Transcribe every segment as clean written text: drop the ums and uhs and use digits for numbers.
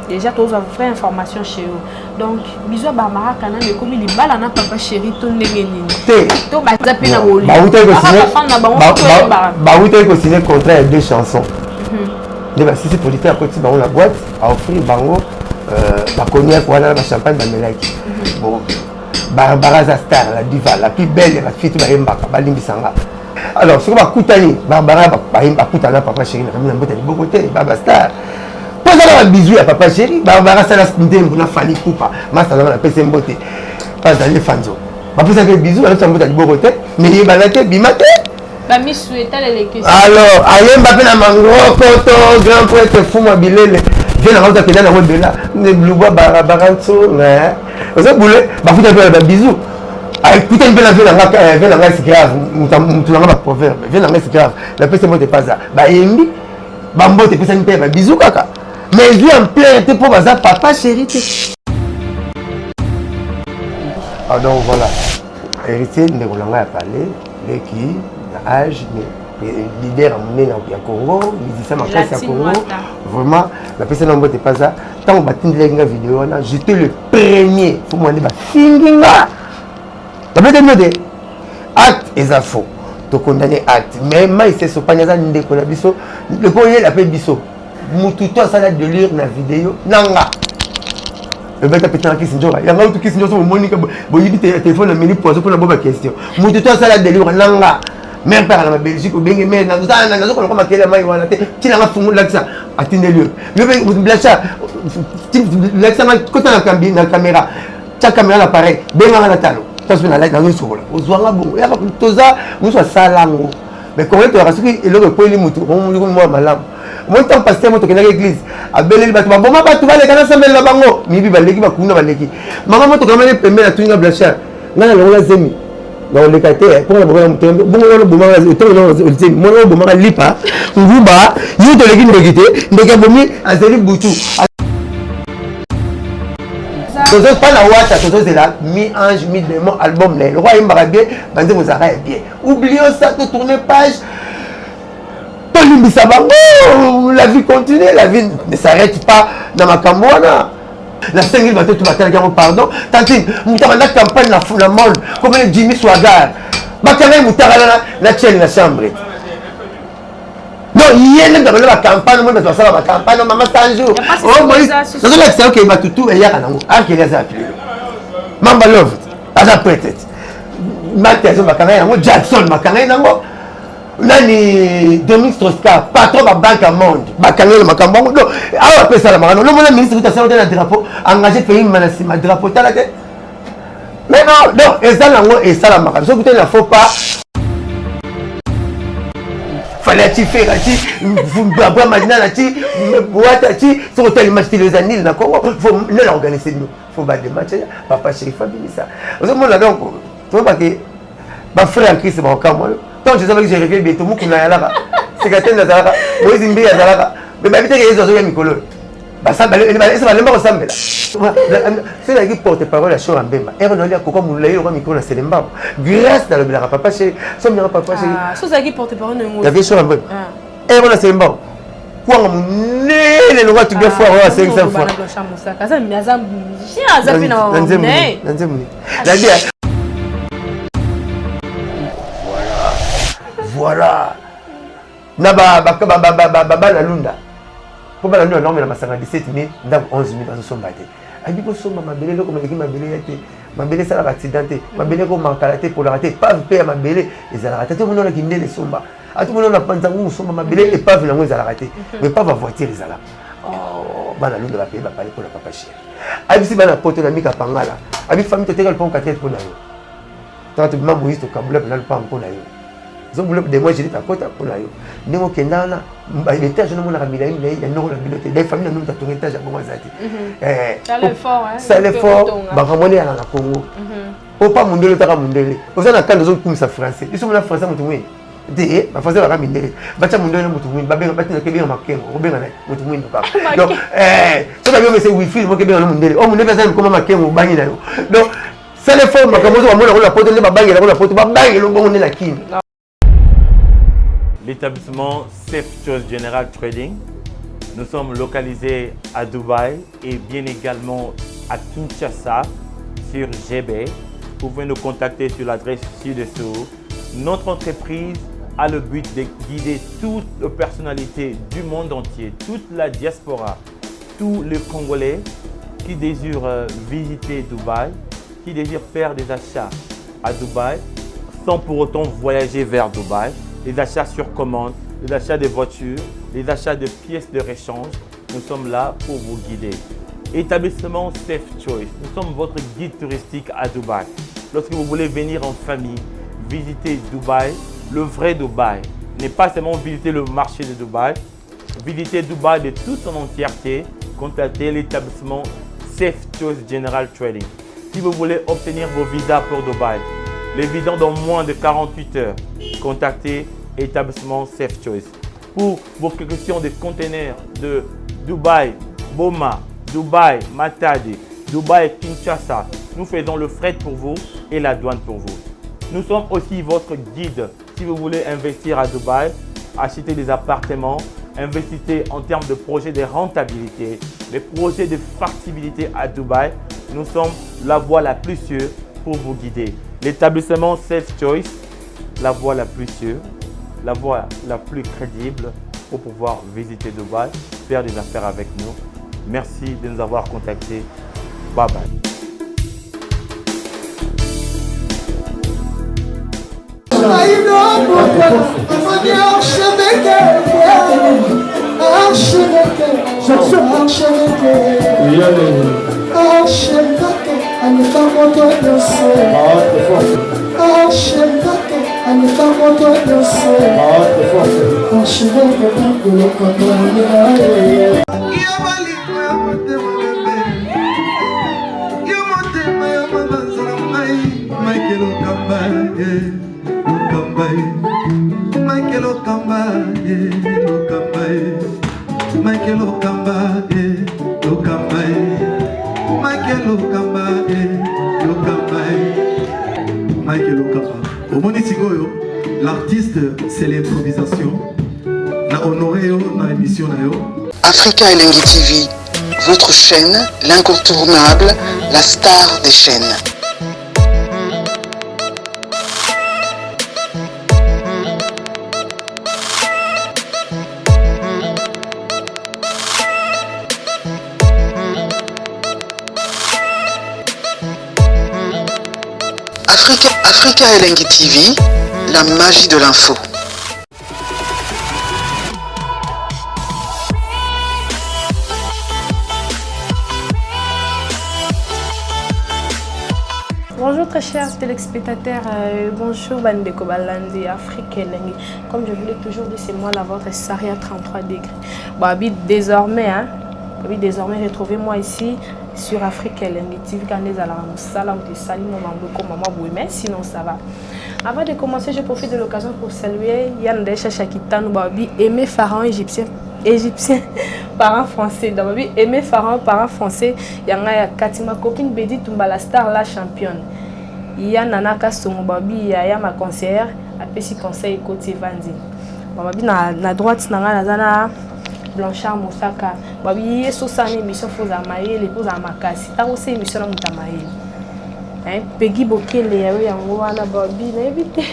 déjà tous avez fait information chez eux. Donc bisous Barbara Kana mais comme il bala na papa chéri ton ndengeni. To ba zapi na boli. Ba wuta ko signer contrat de 2 chansons. Si c'est politique à côté dans la boîte à offrir bango la cognac voilà la champagne dans melaki. Bon Barbara Star la diva la plus belle la fille ba yembaka ba limbisanga. Alors ce que va coutani Barbara ba yemba coutana papa chéri na kamina mbota libo côté Barbara Star. Pose un bisou à papa chéri Barbara Star ndembu na fali coupa masa na pese mbote. Pas dans les fanzo. Ba pose un bisou à l'autre mbota libo côté mais yebalate bimate. Bah, mi souhaita les questions. Alors, aïe, Mbappé n'a mango, koto, grand poète, fou, ma bilele. Viens à la télé, la web là. Ne bloua, baranso, né. Vous avez boulé, bah, vous avez un bisou. Ah, écoutez, viens à la c'est grave. Tu n'as pas de proverbe. Viens à la c'est grave. La paix, c'est moi, t'es pas ça. Bah, Yembi, Bambo, t'es pas ça, bah, bisou, kaka. Mais lui, en plein, t'es pour bazar, papa, chéri, t'es. Ah, donc voilà. Héritier, nous avons parlé, les qui. Âge, mais leader à mon Congo, musicien à Congo, vraiment, la personne en mode pas ça. Tant que je suis vidéo, j'étais le premier. Il faut me dire, Finginga. Tu as dit, acte et faux. Tu condamnes acte. Mais moi, c'est ce panier-là, le premier l'appelle Bisso. Moututo, ça a de lire la vidéo. Nanga. Le bête a pété en question. Il y a un autre qui s'est dit, Monica, il téléphone, il m'a posé pour la bonne question. Moututo, ça a de lire Nanga. Même par la Belgique, ou bien mais dans la maquille la maille voilà, tu n'as pas fumé l'accent, attendez-le. Le blacha, tu l'accent quand on a la caméra, ta caméra l'appareil, bien dans la table. Ça se met dans le sol. Aux soirs bon, il y a pas tout ça, nous sommes salango. Mais comment tu as reçu et le point les moutons, on lui moi malam. Moi tant pasteur moi tu connais l'église, à Belel battement. Bon ma tu vas les canaux semble la bango, mi bi baleki ba kuna baleki. Maman moi tu quand même premier la tuninga blacha. Ngana la zemi. Dans le cas pour la bonne bon le bon le temps le mon le bon lipa nguba you de l'équipe de guité ndeka bomi azeli butu tozo pas la watch tozo c'est là mi ange mi démon album le roi imbarabie bande vous arrête bien oublions ça de tourner page tolimbisa bango la vie continue la vie ne s'arrête pas dans ma camboana. La 5000 bateaux, tu vas te pardon. Tantine, moutara la campagne la foule la monde. Comme le Jimmy Swagar. Bakane moutara la tienne la chambre. Non, il y a dans la campagne, moi je la campagne, maman Tanjou. Oh moi, c'est là que c'est OK, va tout et y a un ah qui les a appelés. Mamba Love, à peut-être. Mathieu Bakane, moi Jackson Bakane nango. Nani Dominique Strauss-Kahn, patron de la banque à monde, Bakangé le Macambon, non, ah, après ça, le ministre de la drapeau, engagé pays, ma drapeau, t'as la tête. Mais non, non, et ça, et ça, la marque, il ne faut pas. Fallait-il faire, vous avez maintenant, sur hôtel match les années, il faut l'organiser, il faut battre des matchs, papa chéri, Fabi, ça. Vous avez mon donc, tu vois que ma frère en Christ, c'est mon camp, tant que je savais que j'ai reviens bientôt, moi, c'est que tu as Zalaka, moi, je suis Zalaka, mais ma vie, c'est que j'ai Mikolo. Ça va le voir ensemble. C'est la qui porte-parole à Chora Mbemba. Et on a dit à Coco Moulaye, on a mis qu'on a célébré. Grâce à la papa chéri, son mien papa chéri. C'est ça qui porte-parole de moi. Il y avait Chora Mbemba. Et on a célébré. Quoi, on est le roi, tu dois faire 500 fois. Voilà. Naba la lunda. Pour la lunda, non, mais la massacre 17 000, dans 11 000, dans son bâti. A dit que son ma belle, comme il m'a belé, ma belle, ça l'a accidenté. Ma belle, comme ma calaté pour la rater, pas payer ma belle, et ça l'a raté. Tout le monde a guindé les somba. À tout le monde a pensé où son ma belle, et pas finalement, ça l'a raté. Mais pas ma voiture, les ala. Oh, la lunda va payer, va parler pour la papa chérie. A dit si la pote, la mica pangala. A dit famille, tu t'es le pont 4 pour la yo. Tant que maman, il te câble, là, le pont pour la yo. De moi, j'ai dit à côté pour la yo. Néo Kendana, l'étage, je ne m'en ai mis là, il y a une habileté. Les familles n'ont pas tourné l'étage à Bomazati. Ça l'est fort, hein. Ça l'est fort, Baramoné à la Congo. Pour pas mon délai, mon délai. Vous avez un cas de zone comme ça français. Ils sont là français, mon toumé. Des, ma français va ramener. Bacha mon délai, mon toumé. Babé, batte le Québec, ma Kémo. Robin, mon toumé, donc, ça va bien, c'est Wi-Fi, mon Québec, mon délai. Oh, mon délai, c'est comme ma Kémo, bagné là. Donc, ça l'est fort, ma Camozo, on la porte, ma bague, la porte, ma bague, le bon, on est la Kim. L'établissement Safe Choice General Trading Nous sommes localisés à Dubaï et bien également à Kinshasa sur GB. Vous pouvez nous contacter sur l'adresse ci-dessous. Notre entreprise a le but de guider toutes les personnalités du monde entier, toute la diaspora, tous les Congolais qui désirent visiter Dubaï, qui désirent faire des achats à Dubaï sans pour autant voyager vers Dubaï. Les achats sur commande, les achats de voitures, les achats de pièces de rechange. Nous sommes là pour vous guider. Établissement Safe Choice, nous sommes votre guide touristique à Dubaï. Lorsque vous voulez venir en famille, visiter Dubaï, le vrai Dubaï, n'est pas seulement visiter le marché de Dubaï, visiter Dubaï de toute son entièreté, contactez l'établissement Safe Choice General Trading. Si vous voulez obtenir vos visas pour Dubaï, les visas dans moins de 48 heures, contactez l'établissement Safe Choice. Pour vos questions de conteneurs de Dubaï, Boma, Dubaï, Matadi, Dubaï, Kinshasa, nous faisons le fret pour vous et la douane pour vous. Nous sommes aussi votre guide si vous voulez investir à Dubaï, acheter des appartements, investissez en termes de projets de rentabilité, des projets de factibilité à Dubaï. Nous sommes la voie la plus sûre pour vous guider. L'établissement Safe Choice, la voie la plus sûre, la voie la plus crédible pour pouvoir visiter Dubaï, faire des affaires avec nous. Merci de nous avoir contactés. Bye bye. L'artiste, c'est l'improvisation. Na honoré na émission na yo. Africa Elengi TV, votre chaîne, l'incontournable, la star des chaînes. Africa Elengi TV, la magie de l'info. Bonjour très chers téléspectateurs, bonjour Bandeko Balandi, Afrique Elengi. Comme je vous l'ai toujours dit, c'est moi la vôtre, Saria 33 degrés. Bon, désormais, retrouvez-moi ici sur Afrique Elengi TV quand les alarmes mais sinon ça va. Avant de commencer, je profite de l'occasion pour saluer Yann Desha Shakitan Babi, aimé pharaon égyptien parents français. Babi, aimé pharaon parents français. Yanga Katima copine Bedi Tumbala star la championne. Yann Nanaka Songo Babi ya ma conseillère, appesi conseil côté Vandi. Babi na droite na Blanchard Moussaka. Babi yeso sa émission Foza Maye, l'épouse à Makasi. Ta aussi émission na Mutamaye. Peggy Bokele yango wana Babi na éviter.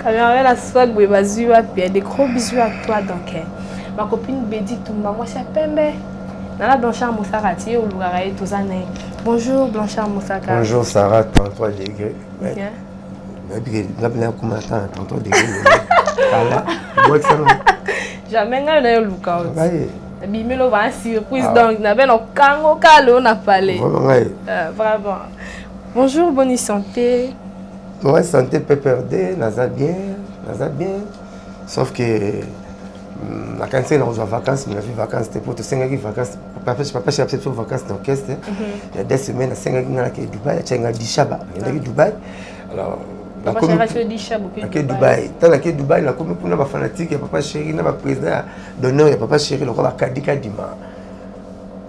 Caméra la swag be bazua puis des gros bisous à toi donc. Ma copine Bedi Tumba moi c'est Pembe. Nana Blanchard Moussaka ti au lugara et tozane. Bonjour Blanchard Moussaka. Bonjour Sarah 33 degrés. Bien. Na bien comment attends 33 degrés. Voilà. Moi ça jamais na yo lukao. Bimelo va surprise Ah. donc na ben o kango kalo na parler. Vraiment. Bonjour, bonne santé. Bonne santé peut perdre, naza bien. Sauf que la quand c'est dans les vacances, mais la vie vacances c'était pour te 5 vacances. Papa j'ai accepté vacances d'orchestre. Il y a 2 semaines à 5 à Dubaï, j'ai un Dishaba, il y a Dubaï. Alors Papa chéri Dishaba à Dubaï. Tant que Dubaï la comme pour na fanatique, papa chéri na président d'honneur, il y a papa chéri le roi Kadika Dima.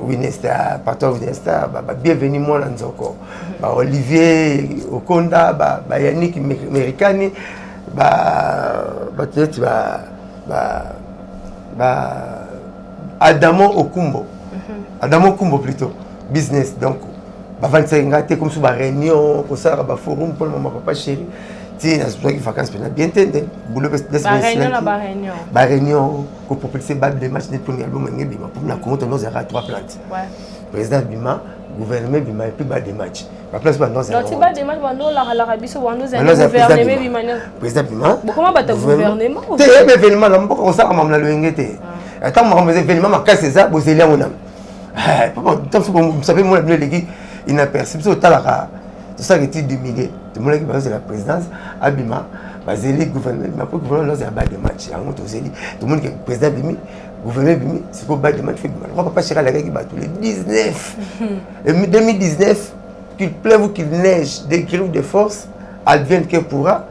Winesta, patron Winesta, bienvenue moi dans Nzoko. Olivier Okonda, Yannick Americani, peut-être Adamo Okumbo. Adamo Okumbo plutôt. Business. Donc, avant de se regarder comme sur la réunion, comme ça, le forum pour le moment, papa chéri. Si, dans les vacances, bien entendu. La réunion, pour propulser des matchs pour l'album, pour la compte, nous avons 3 plantes. Président Bima, gouvernement Bima, et puis des matchs. La place, nous avons des matchs. Président Bima. Comment va-t-il gouvernement? C'est un événement, on s'en va le ngete. Attends, on va événement, ma casse ça, vous allez à mon âme. Vous savez, moi, l'équipe, il n'a perçu. C'est ça qui est d'humilier. Tout le monde qui est la présidence, Abima, Bazeli, gouvernement, pour le gouvernement, il y a des matchs. Tout le monde qui est président Bimi, gouvernement Bimi, c'est pour battre des matchs. On ne va pas chercher la guerre qui bat tous les 19. Et 2019, qu'il pleuve ou qu'il neige, des griffes de force, advienne que pourra,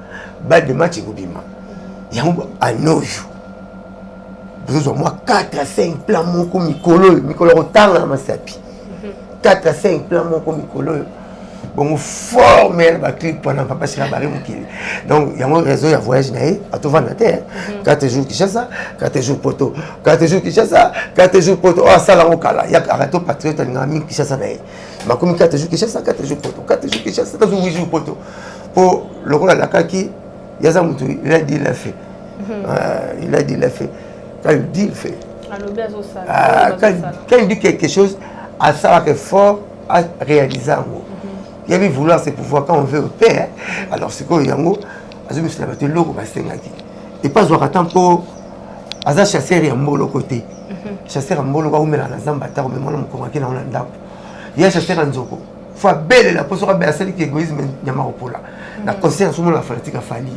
battre des matchs et Bima. Il y a un nos jours. Moi, 4 à 5 plans, mon coup, Mikolo, autant dans ma sapi. 4 à 5 plans, mon coup, Mikolo. Bon, formel, ma clip pendant papa chez la barre, mon kili. Donc, il y a un réseau, il y a un voyage, à tout vendre la terre. 4 jours Kinshasa, 4 jours Poto. 4 jours Kinshasa, 4 jours Poto. Oh, ça, là, on cala. Il y a un patriote, il y a un ami Kinshasa. Ma commis 4 jours Kinshasa, 4 jours Poto. 4 jours Kinshasa, 8 jours Poto. Pour le rôle à la kaki, il y a ça, il a dit, il a fait. Il a dit, il a fait. Quand il dit, il fait. Quand il dit quelque chose, à savoir que fort à réaliser en gros. Il y avait vouloir ses pouvoirs quand on veut au père. Alors c'est quoi, Yango, Azumi se l'a logo, et pas voir attendre pour Aza chasseur et un mot côté. Chasseur un mot, on met la zambata, on met mon convaincu dans l'andap. Il y a chasseur en zoko. Faut belle la posture à celle qui est égoïsme, Yamaropola. La conscience, on la fanatique a fallu.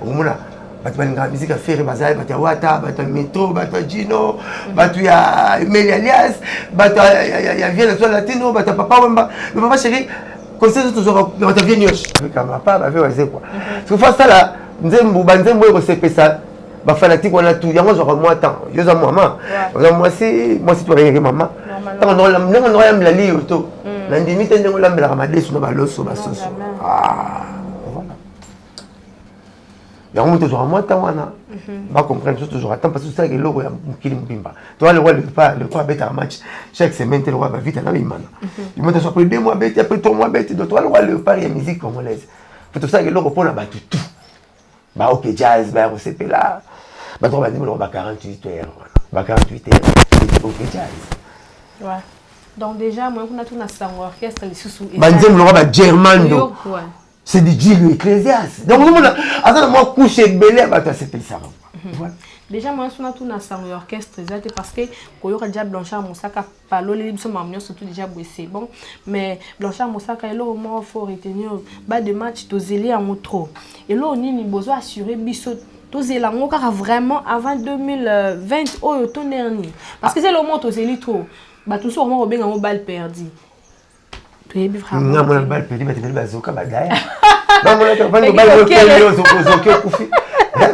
On a la musique à faire, Bazaï, Batawata, Métro, Batagino, Batuya Emilia Alias, Batuya Vienne Latino, Batapapa Wamba. Le papa chéri, conscience toujours, Batavien Yosh. Avec ma papa, avec Wazé quoi. Parce que ça là, Nzembo, Banzembo, c'est ça. Bah fanatique on a tout, il y a moi temps, je suis maman, moi si tu as maman, on a la lie auto, l'indemnité on a la ramadé sur la losse sur la sauce. Ah, voilà. Il y a toujours moi temps on a, va comprendre toujours attends parce que ça que l'eau est qui me bimba. Toi le roi le quoi bête un match chaque semaine le roi va vite à la imana. Il m'a dit après 2 mois bête après 3 mois bête, toi le roi le pari musique congolaise. Pour tout ça que l'eau reprend la battu tout. Bah ok jazz, bah OCP là. Bah on va dire on va 48 heures. Bah 48 heures. C'est ok jazz. Ouais. Donc déjà moi on a tout dans orchestre les sous. Bah on va bah Germando. C'est du Gilles Ecclésias. Donc on a attends moi coucher belé bah toi c'était ça. Voilà. Déjà moi on a tout dans orchestre parce que quand il y a déjà Blanchard Moussaka parlo les biso mamio surtout déjà bossé bon mais Blanchard Moussaka et là au moins faut retenir bas de match to zélé en trop et là on ni besoin assurer biso to zéla on car vraiment avant 2020 au ton dernier parce que c'est le moment to zélé trop bah tout ça au moins bien en balle perdu tu es vraiment non mon balle perdu mais tu vas zoka badaya non mon là quand balle perdu zoka kufi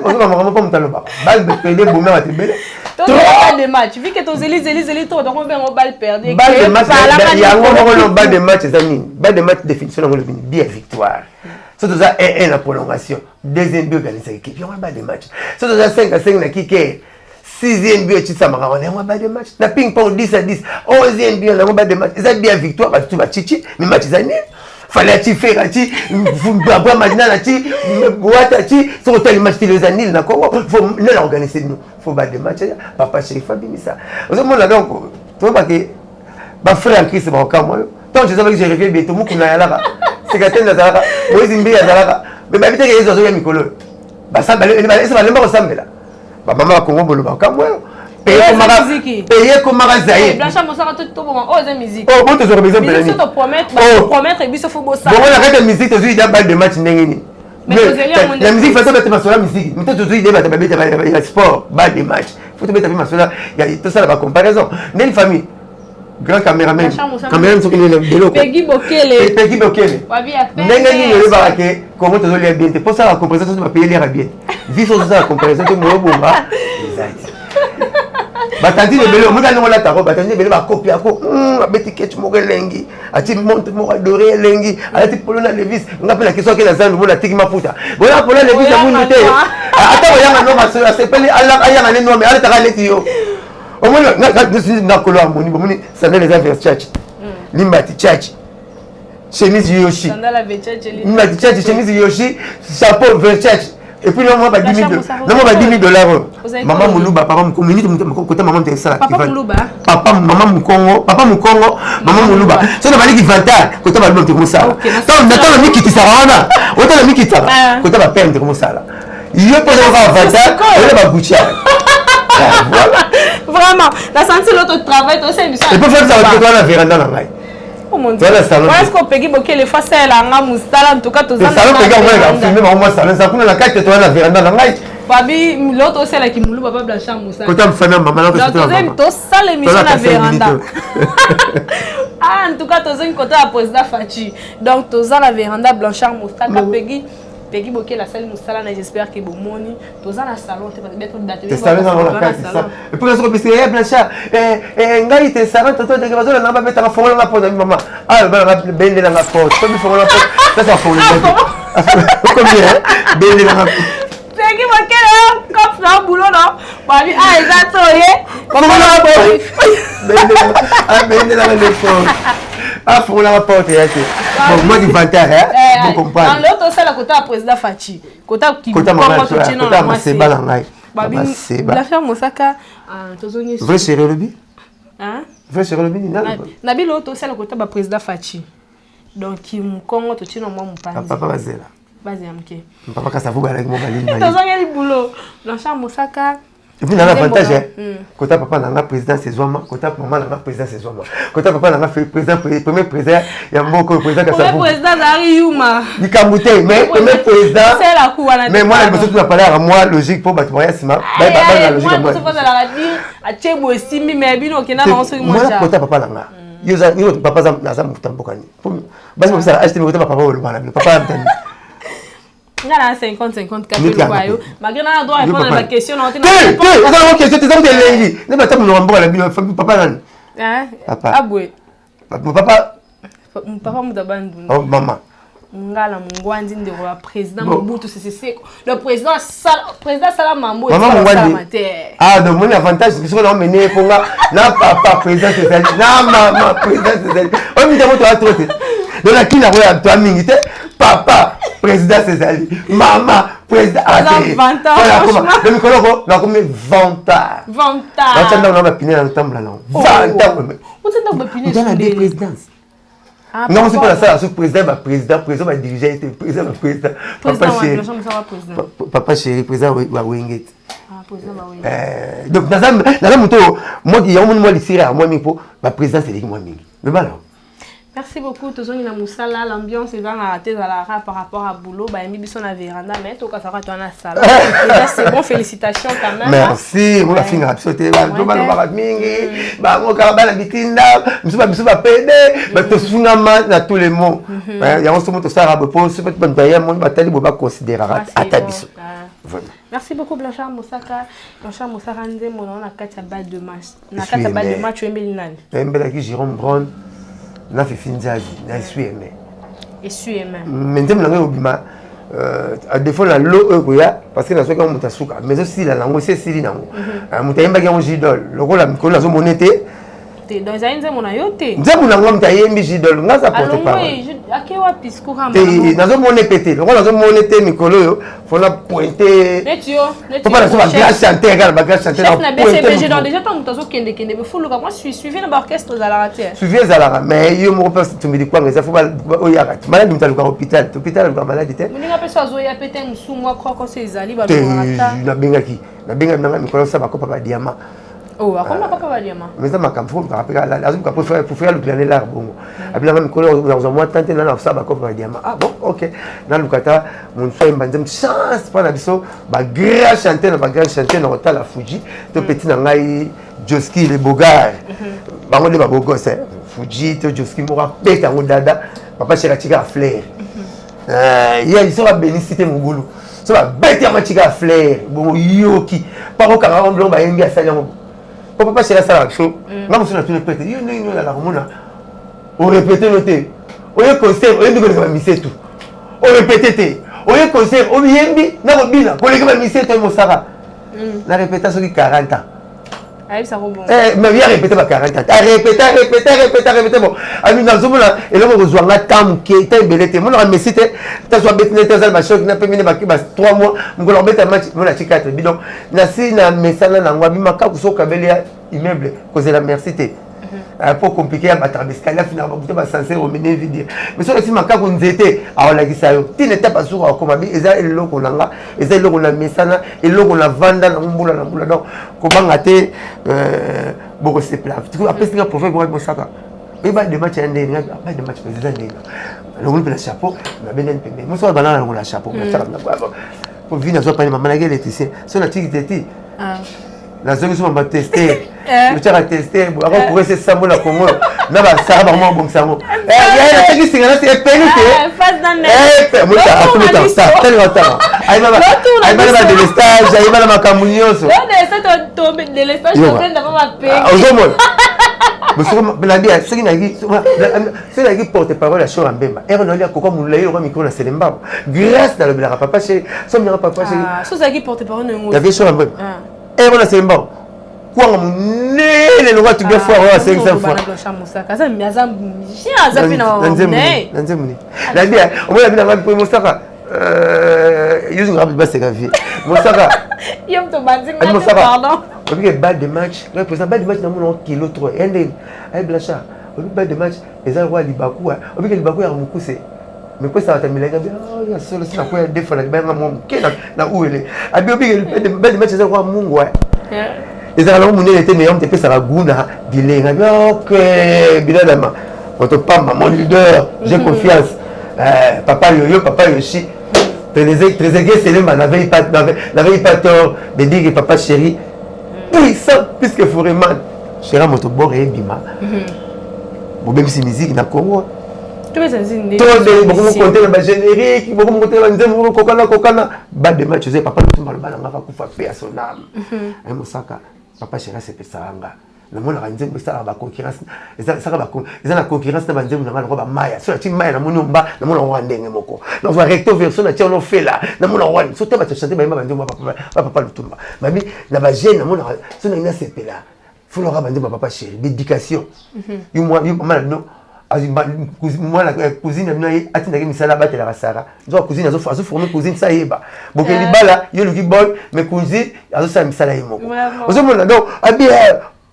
on va vraiment pas me talo ba balle perdu bomber va te belé pas de match vu que to zéli trop donc on va en balle perdu balle de match il y a un balle de match amis balle de match définition on le bien victoire. C'est déjà 1 la prolongation. 2e but organisé l'équipe. Il y a un balle de match. C'est déjà 5 à 5 qui est 6e but et ça marra. On a un balle de match. Na ping pong 10 à 10. 11e but on a un balle de match. C'est bien victoire parce que tu vas chichi mais match est annulé. Fallait tu faire ati après maintenant ati boîte ati sur tel match les annulés na quoi. Faut ne l'organiser nous. Faut balle de match. Papa chéri Fabi ça. Au moment là donc tu vois que ba frère Chris ba ka moi. Tant je savais que je reviens bientôt moi kuna yala. C'est que nazalaka moizi mbi azalaka mais babite ke yezo ya mikolo ba samba le ba lemba ko sambela ba mama ko ngombo ba kamwe payer comme Zaïre Blanchard Moussaka tout bon oh c'est musique oh bon tu aurais besoin de biso to promettre et biso faut bossa bon on arrête la musique tu dis balle de match ndengeni la musique faut mettre ma sola musique mais tu dis débat ba sport balle de match faut te mettre ma sola il y a tout ça la comparaison une famille grand caméraman caméraman qui est de l'eau Peggy Bokele nenga ni le barake comment tu dois les bien pour ça la comparaison tu vas payer les bien vie sur ça la comparaison tu me bomba exact batandi le belo muka no la taro batandi belo ba copie ako beti ketch mo lengi ati monte mo adoré lengi ati polona levis ngape la question que la zanu bona tiki mafuta bona polona levis ya munite ata oyanga no maso ya sepeli ala ayanga ne no mais ala taka leti yo Au moins, na kolo harmonie, bon, sandal les Versace. Limbati Tchatch. Chemise Yoshi. Sandal la Versace. Limbati Tchatch, chemise Yoshi, chapeau Versace. Et puis là, moi, $10 000. Non, moi, $10 000. Maman Moulouba, papa Moukongo, côté maman de ça. Papa Moulouba. Papa, maman Moukongo, maman Moulouba. C'est un qui va tard, côté maman de Moussa. Tant la miki qui s'arrête, autant la miki qui s'arrête, côté ma peine de Moussa. Il y a pas de Vata, elle va Gucci. Vraiment, la santé l'autre travail, tu sais, et pour faire ça, on va la véranda dans la. Oh mon Dieu. Est-ce qu'on peut dire que les fois c'est la ngam mustala en tout cas tous les salons peut dire on va filmer moi ça ça qu'on la carte toi la véranda dans la. Babi l'autre c'est là qui moulou papa blanchard moussa. Quand tu fais maman là que c'est toi. Donc ça l'émission la véranda. Ah en tout cas tous un côté à président Fachi. Donc tous la véranda blanchard moussa Peggy Boké la salle moussala j'espère que bon moni tous la salon tu vas mettre d'atelier. Salon dans la carte ça. Et puis on se dit blanchard ngai te salon toto de gazo na ba mettre fond la porte maman. Ah ba ben dans la porte. Comme fond la porte. Ça ça fond. Combien ben dans la porte. Peggy Boké là comme ça boulot non. Babi ah exactement. Comment la porte. Ben dans la porte. Ah, faut la porte. Bon, moi, du inventaire, hein? Vous comprenez? Dans l'autre, c'est le côté du président Fachi. Côté qui côté c'est bas Babi, la ferme Mosaka, vrai chéri Lobi? Hein? Vrai chéri Lobi, Nabi l'autre, c'est le côté du président Fachi. Donc, qui me congo, tu sais, non, moi, mon père. Papa, vas-y là. Vas-y, amké. Papa, quand ça vous balègue, mon balègue. Tu as un boulot. La ferme Mosaka. Et puis, dans l'avantage, quand papa n'a président Cézoama, quand maman n'a président Cézoama, quand papa n'a fait président, premier président, il y a beaucoup de présidents qui sont. Le président d'Ariuma. Il Kamouté, mais premier président. C'est la cour. Mais moi, je me suis parlé à moi, logique pour battre moi. Moi, je me suis parlé à la radio, à Tchèbo, Simi, mais bien, ok, non, c'est moi. Moi, quand papa n'a. Yo, papa n'a pas Moutambokani. Parce que ça a acheté mon papa au Lubana. Papa a entendu. Il y a 50-50 capitaux. Malgré que doit répondre à la question. Tu as une question, tu as une question. Tu as une question. Papa. Papa. Aboué. Papa. Papa Moutabandoun. Oh, maman. Ngala Mungwandi de roi président Mobutu c'est le président Salam Mambo ah donc mon avantage c'est que on a mené pour là papa président c'est na maman président c'est on me demande toi trop donc là qui n'a rien toi mingité papa président c'est maman président voilà comment le micro là comme 20 ans là on va piner dans le temps là 20 ans on va piner dans la présidence. Non, c'est pas ça, le président va diriger, président. Papa chéri, président va Wingate. Ah, président va Wingate. Donc, dans la moto, moi, il y a un monde qui moi, le président, c'est moi. Mais voilà. Merci beaucoup. Tous les gens l'ambiance est dans la tête par rapport à boulot. Bah, ils sont à véranda, mais tout cas ça va tourner à la salle. C'est bon, félicitations quand même. Merci. Moi, la fille a sauté. Bah, moi, la mingi. Bah, moi, carabana bitinda. Monsieur va pédé. Bah, tout souvent dans tous les mots. Il y a un moment tout ça arabe pour ce petit bail. Moi, bah, tali boba considérer à tabiso. Merci beaucoup Blanchard Moussaka. Blanchard Moussaka ndé mon on a 4 balles de match. Na 4 balles de match tu aimes nani? Mbela ki Jérôme Brown. Na Fifi Nzazi, na SUM. SUM. Maintenant na ngobima à défaut la lo koya parce que na soka mutasuka mais aussi la lango c'est sili nango. Mutayemba ki on jidol. Lokola mikolo na zo monete. Dans un nzembo na yo te. Nzembo na ngom tayembi jidol nga ça porte pas. Akewa pisco kama. Te na zo monete. Lokola zo monete mikolo yo faut la pointer. Netio. Faut pas la so grâce chanter regarde ba grâce chanter. Chef na BCBG donc déjà tant mutazo kende mais faut le moi suivi na orchestre za la raté. Suivi za la mais yo mo pas tu me dis quoi mais ça faut pas oyaka. Malade mutalu ka hôpital ba malade te. Muninga peso azo ya pete musu moi crois que c'est ezali ba rata. Na bengaki na mikolo ça ba ko papa diamant. Oh, à quoi papa va dire mais ça m'a camfou pour faire le planer là bon après la mikolo dans moi tenter na ça ba ko papa diamant ah bon OK na lukata mon soeur mbanzem chance pas na biso ba grand chanter na hôtel la Fuji to petit na ngai Joski le Bogar bango de ba bogos Fuji to Joski mo rapete ngo dada papa chéra tika fleur il sera bénicité mugulu so ba bête ya tika fleur bon yoki pas au carré blanc ba yengi asanya papa chéra ça la show nga mo sona tout le pété yo no la komona on répéter noter on y concert on y ndiko ba misetu on répéter té on y concert on yembi na ko bina ko leka ba misetu mo sara na répéter so ki 40 ans ça rebond. Mais viens répéter ma 40 ans. Répéter. Bon, ami, dans ce moment-là, et là, on reçoit un temps qui est belleté. Moi, on me cite, tu as soit bête, tu as ma choc, tu as pas mis 3 mois, on va mettre un match, on a 4 bidons. Nasi na mesala na ngwa bima ka kusoka belia immeuble cause la merci. Un peu compliqué à battre parce qu'à la fin on va censé remener dire mais sur si maka kunzete alors la kisayo ti n'était pas sur comme abi eza eloko nanga eza eloko na mesana eloko na vanda na mbula donc comment ngate beaucoup se plave tu après c'est un prophète pour moi ça et ba de match ndé ba de match président ndé le groupe le chapeau na benen pembe moi so banana le chapeau pour venir so pas maman la gueule ici so na tiki teti la zone où on va tester, le tien a testé, après pour essayer ça la Congo, là bas ça va vraiment bon ça bon. Il y a la technique c'est pénible. Face dans le. Moi ça tout le temps, ça tellement temps. Aïe maman de l'estage, aïe maman ma camunioso. Non, ça tombe de l'estage, je train d'avoir ma paix. Aujourd'hui. Mais la bien, ceux qui porte-parole à Chou Ambemba, et on a eu à Coco Moulay, au micro de Selemba. Grâce à le papa chez son papa chez. Ceux qui porte-parole de Moulay. Il y avait Chou Ambemba. Et on a c'est bon. Quoi on est les lois tu bien fois 500 fois. La bien, on va bien pour Mosaka. Using rapide bas c'est gavé. Mosaka. Yom to banding. Pardon. On dit que balle de match, le président balle de match dans mon kilo 3. Et Blanchard, on dit balle de match, les roi Libakou. On dit que Libakou a beaucoup c'est mais quoi ça va t'amener là il y a seul c'est quoi des fois là ben mon qui na où elle est abi obi belle match c'est quoi mungu ouais les alors mon était meilleur t'es ça va gouna bilingue OK biladama on te pas mon leader j'ai confiance papa Yoyo papa Yoshi très c'est le n'avait pas tort de dire que papa chéri puissant puisque Foreman chéri mon bord et bima bon même si musique na Congo tu veux sentir beaucoup compter le générique beaucoup compter la nzembo kokana bas de match c'est papa tout mal balanga va kufa paix à son âme et Mosaka papa chéri c'est pesanga na mona nzembo ça va concurrence ça va la concurrence na nzembo na ngalo ba maya so ti maya na moni mba na mona wa ndenge moko na va recto version na ti on fait là na mona wa so te ba chanter ba nzembo papa lutumba mami na ba jeune na mona so na ina sepela faut leur ramener papa chéri d'éducation moi non moi la cousine naïe atindaki misala batela rasara zo cousine azo former cousine ça yeba bokeli bala yo luki boy mais cousine azo sa misala yemoko ozo mona donc abi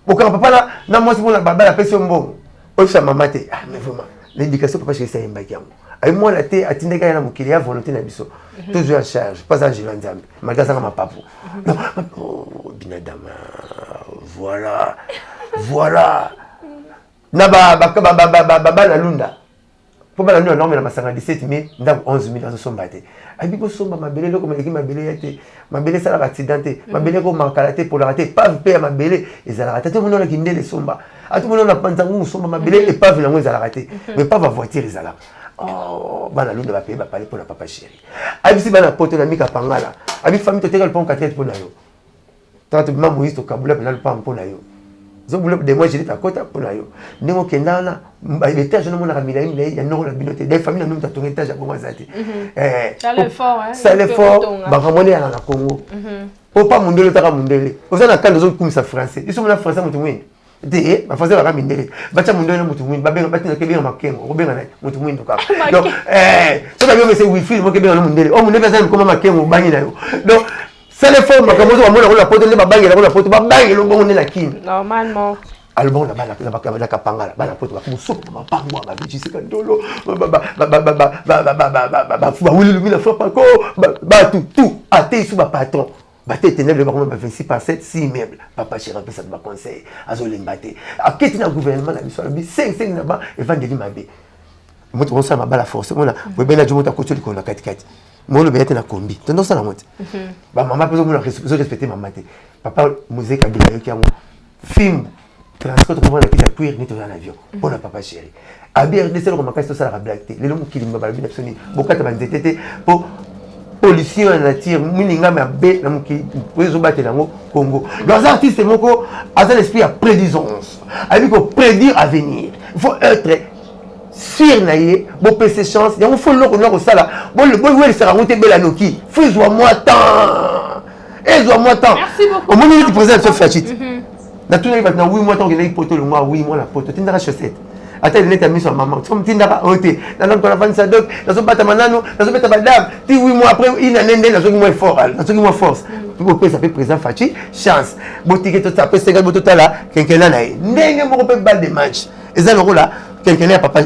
boka papa là na moi c'est pour la baba pesi mbongo o sa mama te mais vraiment l'éducation papa chez ça yemba kiamo ay moi la te atindaki na mokili ya volonté na biso toujours à charge pas à Angelo Nzambe malgré ça ma papu non binadama voilà na ba na lunda po ba na lunda non mais na masanga 17000 ndam 11000 aso somba te abi ko somba mabele loko meleki mabele yate mabele sala accidenté mabele ko makala te pour la rater pas pe ya mabele ezala rater tout monde na kindele somba a tout monde na panzangu somba mabele et pas na ngo ezala rater mais pas va voiture ezala oh ba na lunda ba pe ba parler pour la papa chéri abi si ba na poto na mika pangala abi famille to tegal pon 4 pour na yo tant maman Moïse to kabula pe na le pam pour na yo zo boulot de moi j'ai dit à côté pour na yo ndemo kendana l'étage no mona kamila il y a non la binote des familles même ta ton étage à Bomazati ça l'effort hein ça l'effort ba ramone à la Congo pour pas mondele ta mondele oza na kanda zo kumisa français ils sont na français mutu mwini de ba français ba mindele ba cha mondele mutu mwini ba benga batina ke benga makengo ko benga na mutu mwini ka donc so ka bien c'est wifi mo ke benga na mondele o mondele ça comme makengo bangi na yo donc c'est les formes comme on a la porte de la bague la porte ba bague le bon on est la kin normalement albon la kapangala ba la porte ba soupe ba pangwa ba bichi sekandolo ba fu ba wuli lumina fa pa ko ba tout até sous ba patron ba ténèbre le ba 26 par 7 6 immeubles papa chéri ça ba conseil azolembaté a kiti na gouvernement na biso bi 5 na ba evangeli mabe moi on ça ma ba la force moi na we bena jumo ta kotoli ko na katikati moi le bété na kombi tendo ça la monte ba maman peut me respecter maman te papa musée kabila yo ki yango film transport comment la kisa cuir ni to dans l'avion pour la papa chéri abi RDC le makasi to ça la blague te le lomo kilimba ba bina soni bokata ba nzetete pour policier en nature mininga ma be na muki wezo batela ngo Congo dans artiste moko a l'esprit à prédisance abi ko prédire avenir il faut être sûr naie bon PC chance il faut le ko sala bon le bon oui sera monter bela noki faut moi temps et moi temps merci beaucoup au moment du président se fachit Na tout na 8 mois tant que les poteaux le mois 8 mois la poteau tindaka chaussette. Ata il net mis sur maman. Tu comme tindaka oté. Na donc on a 25 doc, na so bata manano, na so bata badam. Ti 8 mois après il na nende na so moins fort, na so moins force. Tu peux ça fait présent Fachi chance. Botike tout ça peut se gagner tout là, quelqu'un là. Ndenge mo peut balle de match. Et ça le rôle là quelqu'un là papa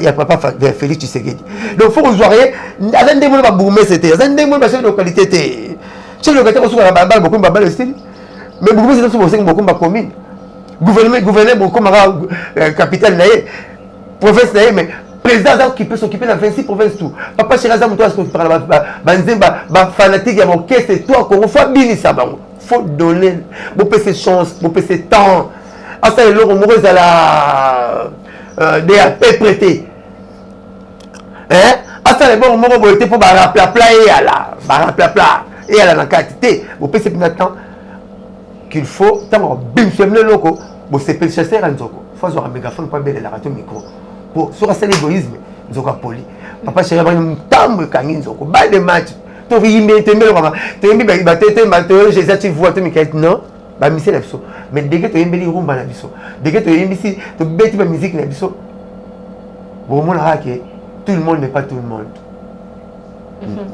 Félix Tshisekedi. Donc faut jouer à ndenge mo ba bourmer c'était. À ndenge mo ba chef de localité té. Chef de localité ko sur la balle beaucoup balle style. Mais beaucoup c'est sur beaucoup ba commune. Gouverner beaucoup ma capitale naie. Province naie mais président qui peut s'occuper de 26 provinces tout. Papa Chiraza Moutoua se par la fanatique ya mon caisse et toi qu'on faut bien ça ba. Faut donner bon PC chance, bon PC temps. À ça le amoureux à la DAP prêté. Hein? À ça le bon amoureux volté pour ba pla et à la et à la quantité. Bon PC maintenant qu'il faut tant bim semble loco. Bon c'est le chasseur en zoko. Faut avoir un mégaphone pas belle la radio micro. Pour sur ça l'égoïsme nzoka poli. Papa chéri va nous tambe kangi nzoko. Ba de match. To yimbe te mbelo kama. Te yimbe ba tete mato Jésus tu vois to Michael non. Ba misé la biso. Mais dès que to yimbe li rumba na biso. Dès que to yimbe si to beti ba musique na biso. Bon mon que tout le monde n'est pas tout le monde.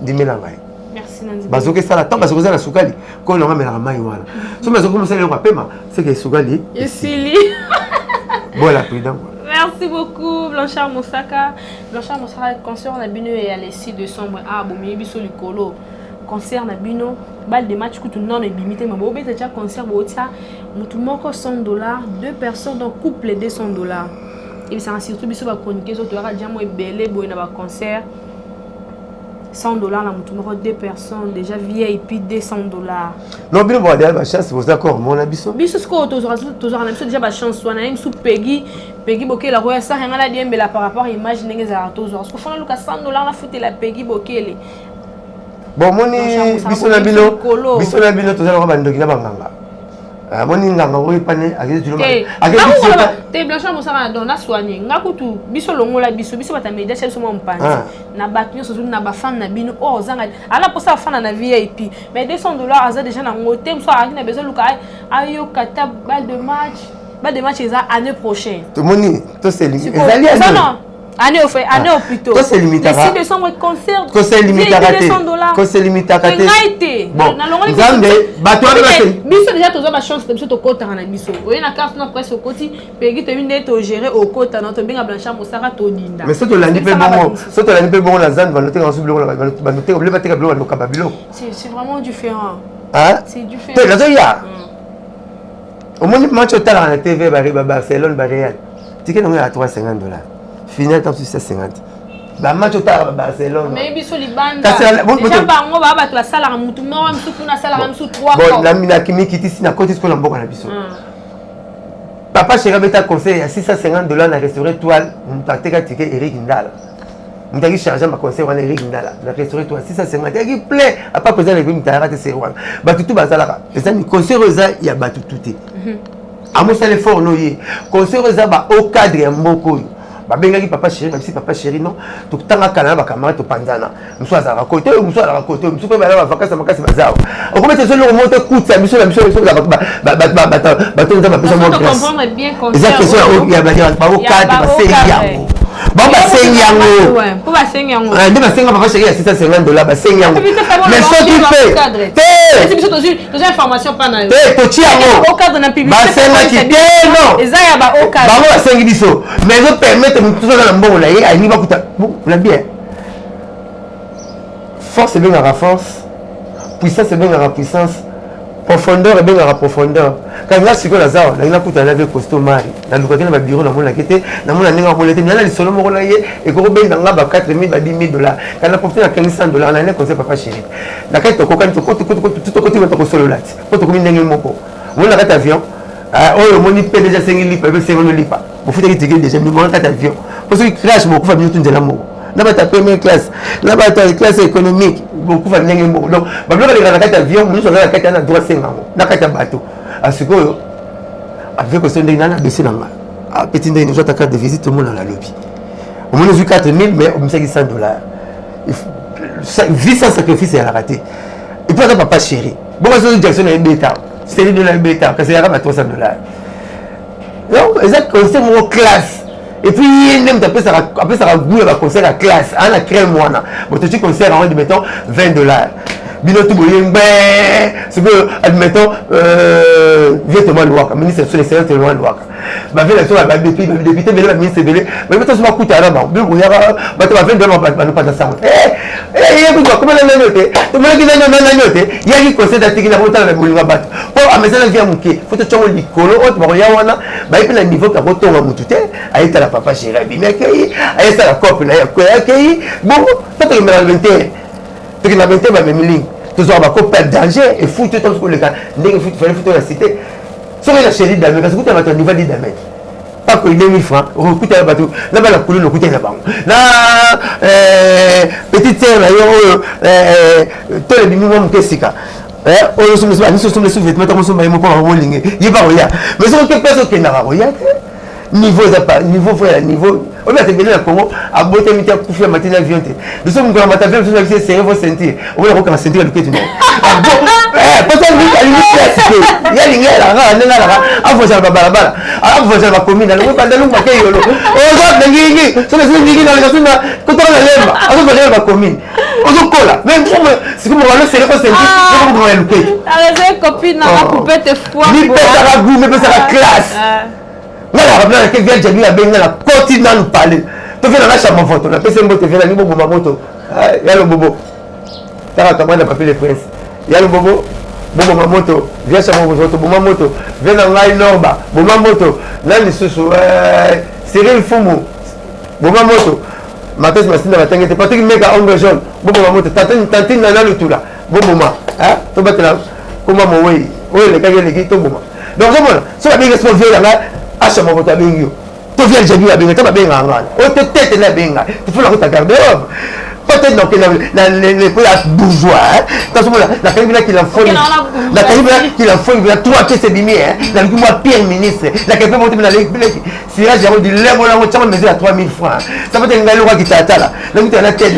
Dimela ngai. Merci Nanzi. Bazoke sala tant bazoke na sukali ko longa mela mai wana. So bazoke comme ça le rapema, c'est que sukali. Yesili. Voilà président. Merci beaucoup Blanchard Moussaka. Blanchard Moussaka concert na bino et à les 6 décembre à Bomi biso likolo. Concert na bino balle de match que tout non est limité mais bon déjà concert botia mutu moko $100, deux personnes donc couple $200. Et ça surtout biso ba chroniquer zo to ra diamo ebele boy na ba concert. $100 la mutu moko deux personnes déjà VIP $200. Non bien bon derrière la chance vous d'accord mon abisso. Biso ce que toujours na biso déjà ba chance wana même sous Peggy Bokele la roya ça rien la diembe la par rapport image ndenge za toujours parce que fona luka $100 la fouté la Peggy Bokele. Bon moni biso na bino tozala ba ndoki na banganga. Moni nganga oyi pane akezi tulo ba. Te Blanchard Moussaka don na soigner ngakutu biso longola biso bata media chez so mon panzi na batnyo so na ba fan na bino o zanga ala posa fan na VIP mais $200 aza déjà na ngote mso akina besoin luka ayo kata balle de match eza année prochaine. To moni to c'est limité. Non. Année au fait, année au plutôt. Quand c'est limité. Mais 6 décembre concert. Quand c'est limité à rater. Quand c'est limité à rater. Bon. Zambe, bateau de la biso déjà tozo ba chance biso to kota na biso. Oye na carte na presse au côté, pegi to une to gérer au kota na to benga Blanchard Moussaka to dinda. Mais ça to landi pe bon. Ça to landi pe bon la zone va noter en sous va noter au ba teka blo no kababilo. C'est vraiment différent. Hein? C'est différent. Tu là ya. Au moins match au talent na TV Barcelone Real. Ticket non à $350. Final temps sur 50. Ba match au Barcelone. Mais biso libanda. Déjà bango ba ba to sala mutu mo msu kuna sala msu 3 fois. Bon la mina kimi kiti sina côté ce qu'on mboka na biso. Papa chéri beta conseil à $650 na restaurant Toile, m'tateka ticket Eric Ndala. M'taki charger ma conseil wana Eric Ndala. Na restaurant Toile $650. Il plein à pas présent les m'tara te serwan. Ba tutu bazalaka. Et ça ni conseil rosa ya ba tututé. Amo ça l'effort noyé. Conseil rosa ba au cadre ya mboko. Babengaki papa chéri, même si papa chéri non, tout tanga kana ba camarade to panzana. Muso azara côté, muso azara côté, muso pe ba vacances makasi bazao. On comment te solo monter coûte ça, muso ba to nza ba pesa mo grâce. Comprendre bien comme ça. Exactement, il y a ba au cadre ba senyango. Ba senyango. Pour ba senyango. Nde ba senyango papa chéri ya $650 ba senyango. Mais ce qui fait. C'est biso to information pas na. To tiango. Au cadre na publicité. Ba senyango non. Eza ya ba au cadre. Ba mo sengi biso. Mais je permettre tout ça dans le bon là, il n'y va pas la bien. Force est bien à la force, puissance est bien à la puissance, profondeur est bien à la profondeur. Quand là c'est que la zone, il a coûté la vie costaud mari. Dans le côté de ma bureau dans mon laquette, dans mon année en bolette, il y a les solo morolaye et gros ben dans la bas $4,000 à $10,000. Quand la profité à $1,500, on a un conseil papa chéri. La carte au coca, tout côté votre solo là. Pour te communiquer mon mot. On a un avion. Oh, mon IP déjà 5,000 lipas, 5,000 lipas. Vous faites des tickets déjà, nous avons 4 avions. Parce que crash, beaucoup de familles sont l'amour. Là-bas, ta première classe, là-bas, ta classe économique, beaucoup de familles sont l'amour. Donc, nous avons 4 avions, nous sommes à 4 ans, droit 5 ans. Nous avons 4 bateaux. À ce que, avec le son de Nana, baissé dans la petite nous avons ta carte de visite, tout le monde dans la lobby. Au moins, nous avons 4,000, mais on a $100. Vie sans sacrifice, elle a raté. Et puis, papa chéri. Bon, c'est une direction dans les bêta. C'est de la bêta, parce qu'il y a $300. Non, c'est concert mon classe. Et puis, il y a un goût à concert à classe. On a créé moi. Bon, tu concert en mettons $20. Binotou Boyeng, c'est que, admettons, vietement Louaka, ministre sur les séances de Louaka. Ma vie, la chose, la député, mais le ministre de l'É, mais maintenant, c'est pas coûté à la banque. Bien, il y a $20, pas de ça. Comment on a noté? Tout le monde qui a noté, il y a un conseil d'article, il y a un Boulinga Bat. Pour la maison, il y a faut que tu aies un licolo, autre, il y a un niveau qui a retourné à Moutouté, à être la papa chérie, à être la copine, à être bon, toi, tu es mal 21. Tu n'as pas été même ligne. Tu as un danger et fou tout le temps. Il fallait foutre la cité. Si on a chéri d'Amérique, parce que tu as un niveau d'Amérique. Pas que 2000 francs, on coûte un bateau. Là-bas, la couleur, on coûte un banque. Là, petite sœur, tous les minimums que c'est. Nous sommes les sous-vêtements, nous sommes les mots pour il n'y a pas rien. Mais si on a personne qui n'a rien, niveau frère, niveau. On va te venir à Congo, à beauté, mais tu as couché à matin avion. Nous sommes dans ma table, nous sommes serrés vos sentir. On va encore sentir le petit nom. Ah bon, peut-être que il y a l'ingé là, ah vous avez balabala, ah vous avez la commune, alors pas de l'homme qui est yolo. Oh ça, l'ingé, c'est le l'ingé dans la zone, quand on a l'air, ah vous avez la commune. On se colle, même c'est comme on va le serrer vos sentir, c'est comme on va le couper. Avec copine, on va couper tes foies. Mais ça va goût, mais ça va classe. Voilà, que vient Djamil à Benga, la continue à nous parler. Tu viens dans la chambre photo, la personne qui vient à l'île de moto. Il y a le bobo. Tu as comment on a pas fait les princes. Il y a le bobo, bobo ma moto. Viens sur mon photo, bobo ma moto. Viens dans la Norba, bobo ma moto. Là, les sous Cyril Foumou, bobo ma moto. Ma tête m'a dit dans la tête, pas tout mec à ombre jaune. Bobo ma moto. Tantine dans le tout là. Bobo ma. Tu vas te là. Comment mon oui. Oui, les gars, les gars, tout bobo. Donc, ça va bien que ce soit là. Acha moto abengio to vient jabi abenga to babenga ngana o te tete na benga tu faut la route à garde-robe peut-être donc les bourgeois quand la calibra qui la folie la calibra qui la folie la trois que c'est bimé la moi pire ministre la calibra monter dans les si là j'ai dit les moi la chama mais à 3000 francs ça veut dire ngalo qui tata là la mutu na tête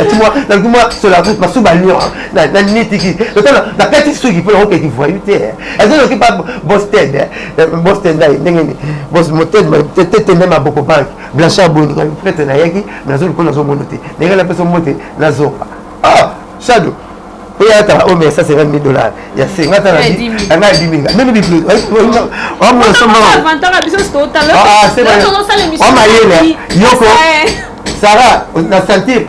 la moi sur la ma soubalio na nitiki la petite souki qui peut le qui voit ute elle ne pas Boston là ndengeni boss motel tete même à beaucoup banque blanchard bon prête na yaki mais la zone qu'on a zo monoté ndenge la personne monter la zone ah shadow et attends oh mais ça c'est $20,000 il y a 50 ans on a 10 000 même plus on me semble ah c'est vrai on m'a dit yoko Sarah on a senti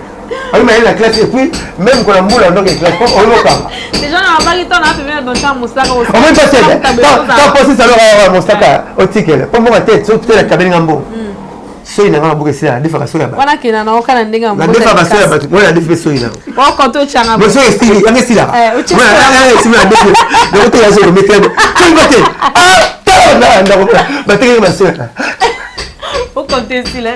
on m'a dit la classe et puis même quand on moule dans la classe on le calme déjà on va aller on a fait dans chambre Moussaka on même pas c'est quand passer ça alors Moussaka au ticket pour moi tête sur toute la cabine ngambo so ina ngana buke sila defa kaso ya ba wana kina na okana ndenga mbote na defa kaso ya ba wana defa so ina o konto changa mo so estili yange sila wana sima defa de kote ya so le mettre tout côté ah ta na ba teke ma so o konto sila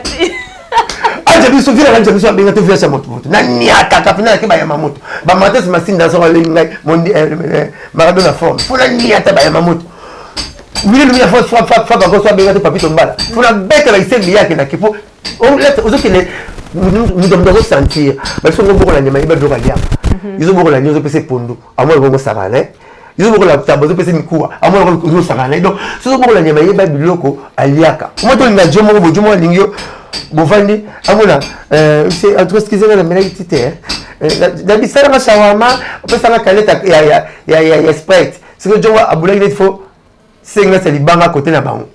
anje biso vila anje biso benga to vila sa moto na niata kapina ke ba ya mamoto ba matas masinda so le ngai mondi Maradona forme pour la niata ba ya mamoto oui le mia fois quand soit bien papito mbala faut la bête avec celle là qui n'a qu'il faut on lettre aux autres nous devons sentir parce que nous beaucoup la nyama iba doka lia ils ont beaucoup la nyama pese pondo à moi bongo sarane ils ont beaucoup la tabo pese mikuwa à moi bongo sarane donc ils ont beaucoup la nyama iba biloko aliaka moi to nga jomo bojumo lingio bovandi amona c'est entre ce qu'ils ont la mélaitité la bisara ma shawama pesa na kaleta ya sprite c'est que jomo abula il faut c'est que c'est les banques à côté de la banque.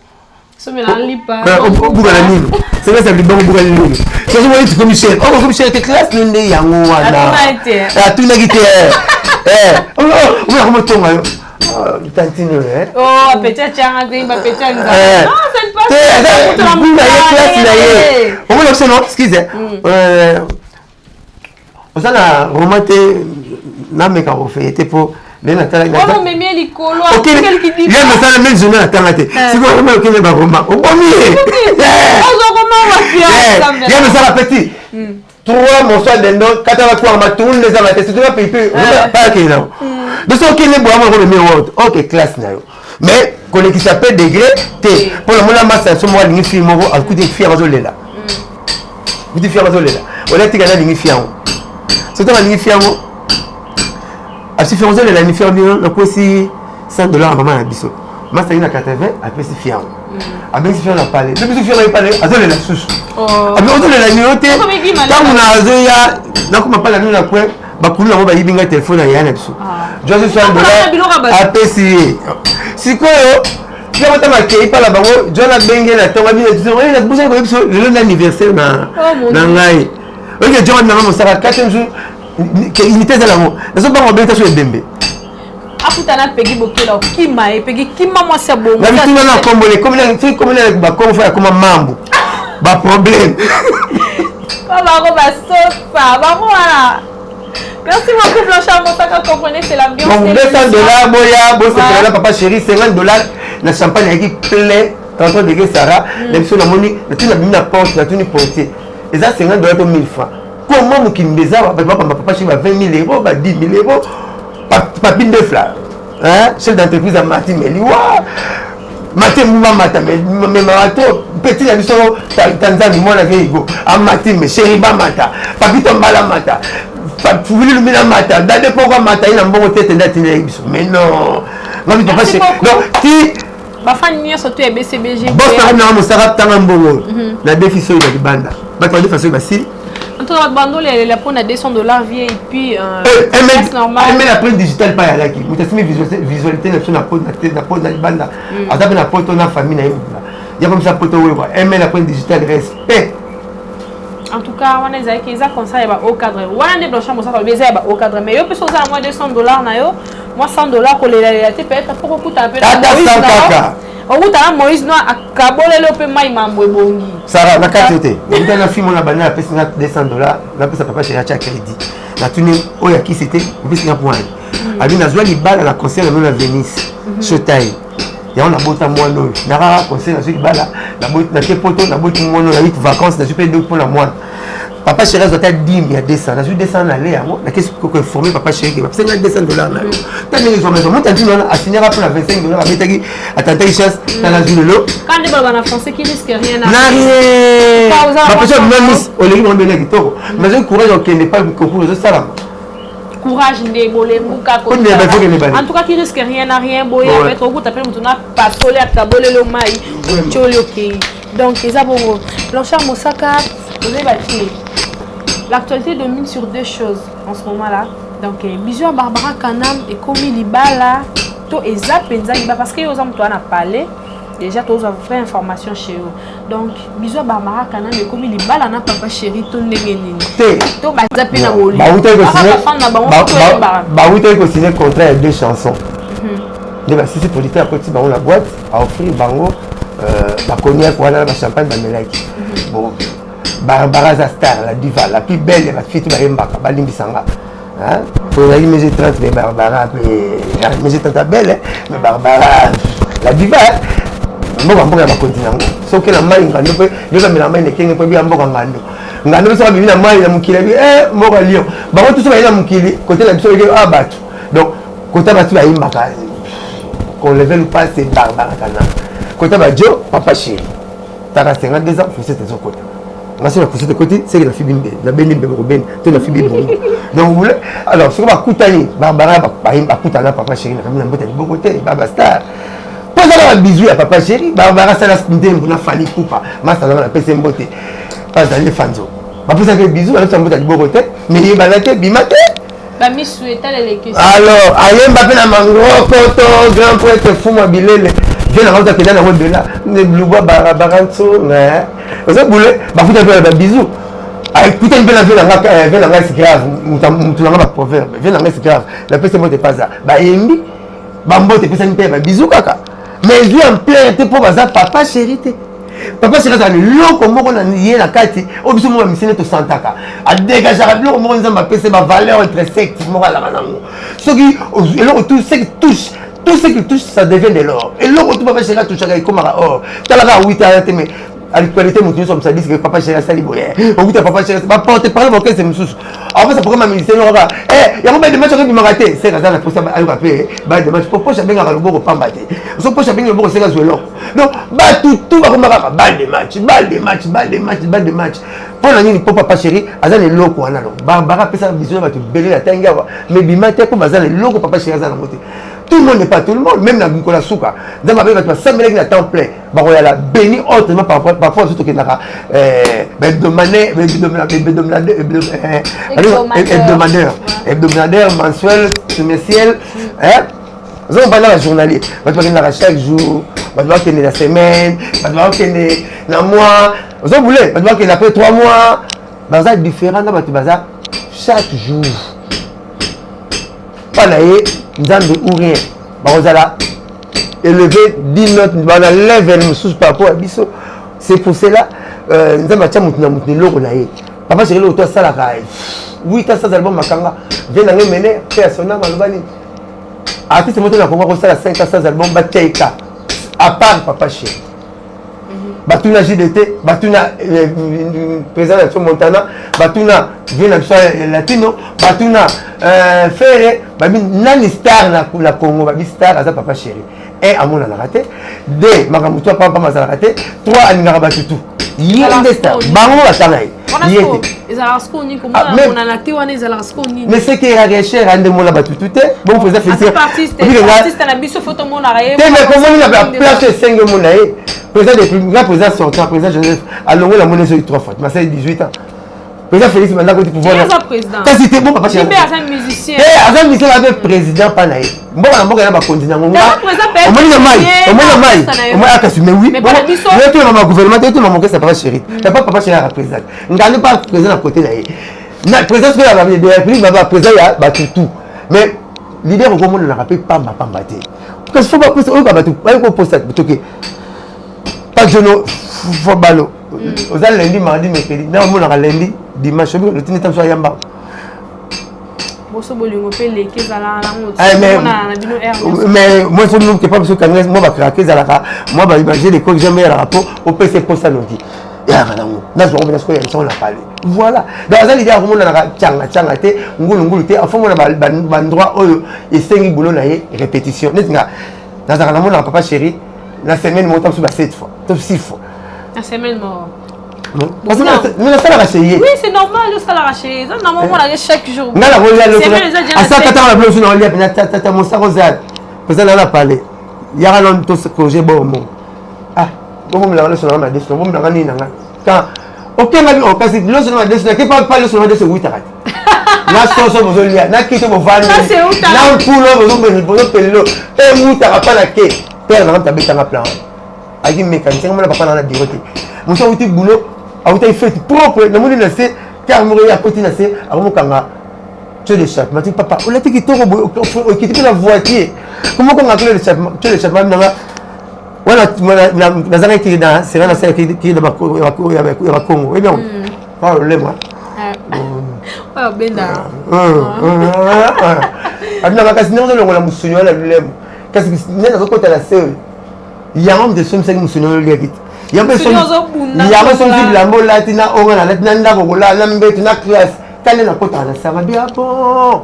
C'est mais là lipa. Au bout de la ligne. C'est que c'est les banques au bout de la ligne. C'est que moi comme Michel. Oh comme Michel t'es classe l'une yango wana. Ah tout n'a quitté. Oh comment ton maillot. Tantine oh petit changa green ba petit changa. Non c'est pas ça. Tout la monde est classe là. On va l'observer non, excusez. On a remonté na meka refait pour mais natala on me met les colos quel qui dit il y a ça la même journée natala c'est quoi on me connaît pas vraiment on connaît il y a ça la petit trois morceaux de nom quatre va quoi ma tourne les amates c'est toi pipi pas que non de ce qui est bon on le met ok classe là mais qu'on qui s'appelle degré T pour le moment masse sur moi ligne film on a coûté fier azolé là vous dites fier azolé là on est égal à ligne fier c'est toi la ligne fier à si faire la différence na quoi si $100 maman à biso Master na 80 après c'est fiant. Avec si fiant na parler. Depuis si fiant na parler, attends la souche. Avec on la numéroté. Quand on a azoya, na kuma parler na quoi, ba kulu na ba yibinga téléphone ya na biso. Je suis $100 après si quoi tu vas t'avoir qui parle bango, John a bengé na tonga bi na bouger ko biso le anniversaire na ngai. OK, John na mo sara 4e jour unité za l'amour. Na so ba mo beta so dembe. Aputana pegi bokela kima e pegi kima moi c'est bon. La vitime na kombole comme ba comme faire comme mambo. Ba problème. Baba ko ba sofa, ba moi. Merci beaucoup Blanchard Mosaka, comprenez c'est l'ambiance. Bon, $200 boya, bon c'est là papa chéri, $50 la champagne qui plein 30 degrés Sarah, la mission na moni, na tu na bina porte, na tu ni portier. Et ça $50 pour 1000 francs. Comment nous qui mbeza papa chéri va 20 000 euros, va 10 000 euros. Papine de fleurs, hein? Chef d'entreprise à Martin Meliwa, Martin Moumamata, mais Marato, petit la mission, Tanzanie, moi la vieille go, à Martin, mais chéri Bamata, Papito Malamata, Papuli Lumina Mata, Dade Pourquoi Mata, il a un bon tête d'attirer, mais non, non, papa chéri, non, qui. Ma famille surtout est BCBG. Boss, par exemple, on s'arrête dans un bon la définition de la bande. Bah, tu as dit facile, entre la bande, elle prend à $200 vieille et puis c'est normal. Elle met la preuve digitale pas là qui. Vous avez visualité na pose na bande. Adabe na poto na famille na il y a comme ça poto ouais. Elle met la preuve digitale respect. En tout cas, on a qui ça comme ça il va au cadre. On a des blanchiments ça va bien au cadre mais yo peut sauver à moins $200 na yo. Moi $100 pour les réalités peut-être pour coûter un peu. Au bout d'un Moïse noir à Kabole le peu mai mambo bongi. Sarah, na carte. On a film on a banné la personne $200, la personne papa chez Racha crédit. La tournée oh ya qui c'était, on peut se point. Abi na zwa libala la concert na Venise. Chotai. Ya on a bota moi no. Na ra concert na zwa libala, na bota na kepoto na bota moi no 8 vacances na super deux pour la moine. Papa chéri doit être 10 000 200. Je suis 200 aller à moi. Qu'est-ce que informer papa chéri? C'est $200 là. T'as des informations. Moi t'as dit non, assigner pour la $25 avec attends chance dans la journée là. Quand des balles en français qui risquent rien à rien. Papa chéri même au lieu de me dire tout. Mais j'ai courage qui n'est pas concours de ça là. Courage de bolé muka ko. En tout cas qui risque rien à rien boya peut-être au bout t'appelles mutuna pas soler à Kabole le mai. Choloki. Donc les abongo. Blanchard Mosaka, vous avez bâti. L'actualité domine sur deux choses en ce moment-là. Donc, bisous à Barbara Kanam et Komi Libala. To Eza Penza Liba parce que aux hommes toi n'a parlé. Déjà, tous avez fait information chez eux. Donc, bisous à Barbara Kanam et Komi Libala n'a pas chéri ton négenini. To Bazape na Woli. Bah, vous avez signé contrat avec deux chansons. Si c'est politique, après, tu vas la boîte à offrir bango, la cognac, voilà, la champagne, la mélaïque. Bon. Barbara Zastar, la diva, la plus belle, la fille de Mbaka, Balimbi Sanga. Pour aller mes 30, mais Barbara, mes 30 belle, mais Barbara, la diva, moi, je vais continuer. Sauf que la main, je vais la main, je vais bien ngando. Ngando, ça va venir la main, il a mon kili, moi, à Lyon. Bah, tout ça, il a mon kili, côté la mission, il est à battre. Donc, côté la mission, il y a Mbaka. Qu'on ne lève pas, c'est Barbara Kana. Côté la Joe, papa chéri. Tu as 52 ans, il faut que tu côté. Moi, c'est la poussée de côté, c'est la fille bimbe, la bénimbe Robin, c'est la fille bimbe. Donc, vous voulez, alors, ce qu'on va coûter, Barbara, va coûter à papa chéri, la boîte de bon côté, Baba Star. Posez un bisou à papa chéri, Barbara, ça l'a scindé, on a fallu coupa, ma ça l'a fait une beauté. Pas dans les fanzo. Va poser un bisou, elle a un boîte de bon côté, mais il va la tête, bimate. Bah, mi souhaite les questions. Alors, Ayem Mbappé na mango, poto, grand poète, fou mobilé. Viens la rente qui est dans la route de là. Ne bloua baranso, mais. Vous avez boulé, bah vous avez un bisou. Écoutez, viens la c'est grave. Tu n'as pas de proverbe. Viens la c'est grave. La personne ne pas ça. Bah, Yembi, Bambo, tu fais une paix, bisou, kaka. Mais je en plein, tu pour bazar, papa chéri. Papa chéri, ça ne comment on a nié la carte. Au bout de moi, je me suis sentaka. À dégager la bloc, moi, on a passé ma valeur intrinsèque, moral à la main. Ce qui, tout ce qui touche. Tout ce qui touche, ça devient de l'or. Et l'or, tu vas faire toucher avec comme or. Tu as la 8 ans, mais à l'actualité, mon comme ça dit que papa chéri, ça libre. Au bout de papa chéri, va porter par le c'est monsieur. En fait, ça pourrait m'amener, c'est l'or. Il y a combien de matchs qui m'ont raté? C'est la pour ça, à l'Européen. Bah, des matchs pour poche à bien à l'Europe, pas battre. Son poche à bien l'Europe, c'est la jouer l'or. Donc, bah, tout va comme un balle de match. Pour la nuit, pour papa chéri, à les locaux, Barbara, ça, bisous, va te béler la tangue. Mais bimate, comme à les locaux, papa chéri, à la montée. tout le monde n'est pas tout le monde, même dans Nicolas Souka. Dans ma vie, tu vas s'amener à temps plein. Il y a béni autrement par rapport à ce que tu as hebdomadaire, mensuel, semestriel. Vous avez un journalier. Vous avez chaque jour, vous avez la semaine, vous avez un mois. Vous avez après 3 mois. Vous avez différents chaque jour. Pas là, nous avons ou rien. Vous allez élever 10 notes, vous allez lever par rapport à Bisso. C'est pour cela que nous avons dit que papa, j'ai dit que ça la caille. Oui, tu as ça album Makanga. Viens dans le mener, fais son nom, Malbani. Artiste, c'est moi qui ai 5 albums, Bataïka. À part Papa Chéri. Batuna JDT, Batuna président de Montana, Batuna Vina Latino, Batuna Ferré, Nani Star na Congo, Babi Star, Aza Papa Chéri. 1 à mon raté, 2 Makamutua Papa Mazala raté, 3 à Ningarabatutu. Il y a des stars, Bango à Tanaï. Mais c'est qu'il y a des chers, un de mon abatutu, bon, faisait féliciter. Artiste, la biso photo mon arrêt. Mais comment il a placé 5 monaïs? Président des plus grands présidents sortants, président Joseph, à l'ongé la monnaie sur 3 fois. Ma 18 ans. Président Félix maintenant côté pouvoir. Qu'est-ce que c'était bon papa chéri? C'est un musicien. Un musicien avec président Panaï. Bon on a pas continuer. On m'a mais oui. Mais tout le gouvernement, tout le monde c'est papa chéri. C'est pas papa chéri à président. On garde pas président à côté là. Na président que la République va président ya tout. Mais leader au monde n'a rappelé pas ma pambaté. Parce qu'il faut pas pousser au bateau. Pas qu'on pose ça pas de nos fobalo. Aux lundi, mardi, mercredi. Là, on a lundi, dimanche, le temps de Yamba. Mais moi, je ne sais pas parce que moi, je vais craquer. Moi, je vais imaginer les coques, j'aime le rapport au PC pour ça. Voilà. Dans la idée, on a tchangate, on a fait un droit et 5 boulons répétition. Dans un monde, papa chéri, la semaine, on tombe sur 7 fois, 6 fois. La semaine, mort. Parce que nous sommes arrachés. Oui, c'est normal, nous sommes arrachés. Normalement, on a chaque jour. On a la volée à ça, quand on a bloqué dans l'île, on a mon sarosal. Parce qu'on a parlé. Il y a un homme qui a projet bon. Ah, comment on l'a relationné sur la destination? Comment on l'a relationné quand aucun avis, on casse l'eau sur la destination. Qui ne parle pas de l'eau sur la destination? Oui, t'arrêtes. Na soso bozolia na kito bovani na mpulo bozobeni bozopelelo pe muta kapana ke père na tabeta na plan aki mécanicien mona papa na bureau te muso uti boulot auta fait propre na moni na se car mo ya côté na se amo kanga tu les chats mati papa on l'a dit que quitter la voiture comment qu'on a clé le chat tu les chats même na voilà na zana qui dans c'est na c'est qui de Congo et bien pas le moi oh benda adna kasi nzo longola musunyo la lulem kasi nena kokota la seul yam de som seng musunyo le git yam son lambo latina onga latina ndako kola lambetu na classe kale na kota na sama bia bon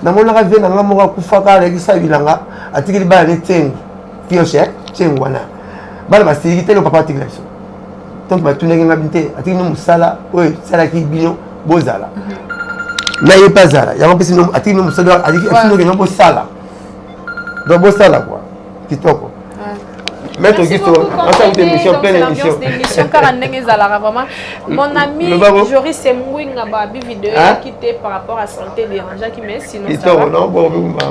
na mona ka vena ngamo ka kufaka le kisa bilanga atikili ba le teng pioche tengwana bala basigite le papa tiglaso donc ba tunenge ngabinte atikili no musala oy sala ki bino bozala na ye pas zala ya mapesi no atiki no musala atiki afino ke no bosala do bosala quoi kitoko maître Augusto on une émission pleine émission car ndenge zala vraiment mon ami Joris Semwinga ba bi vidéo quitté par rapport à santé dérangeant qui mais sinon ça va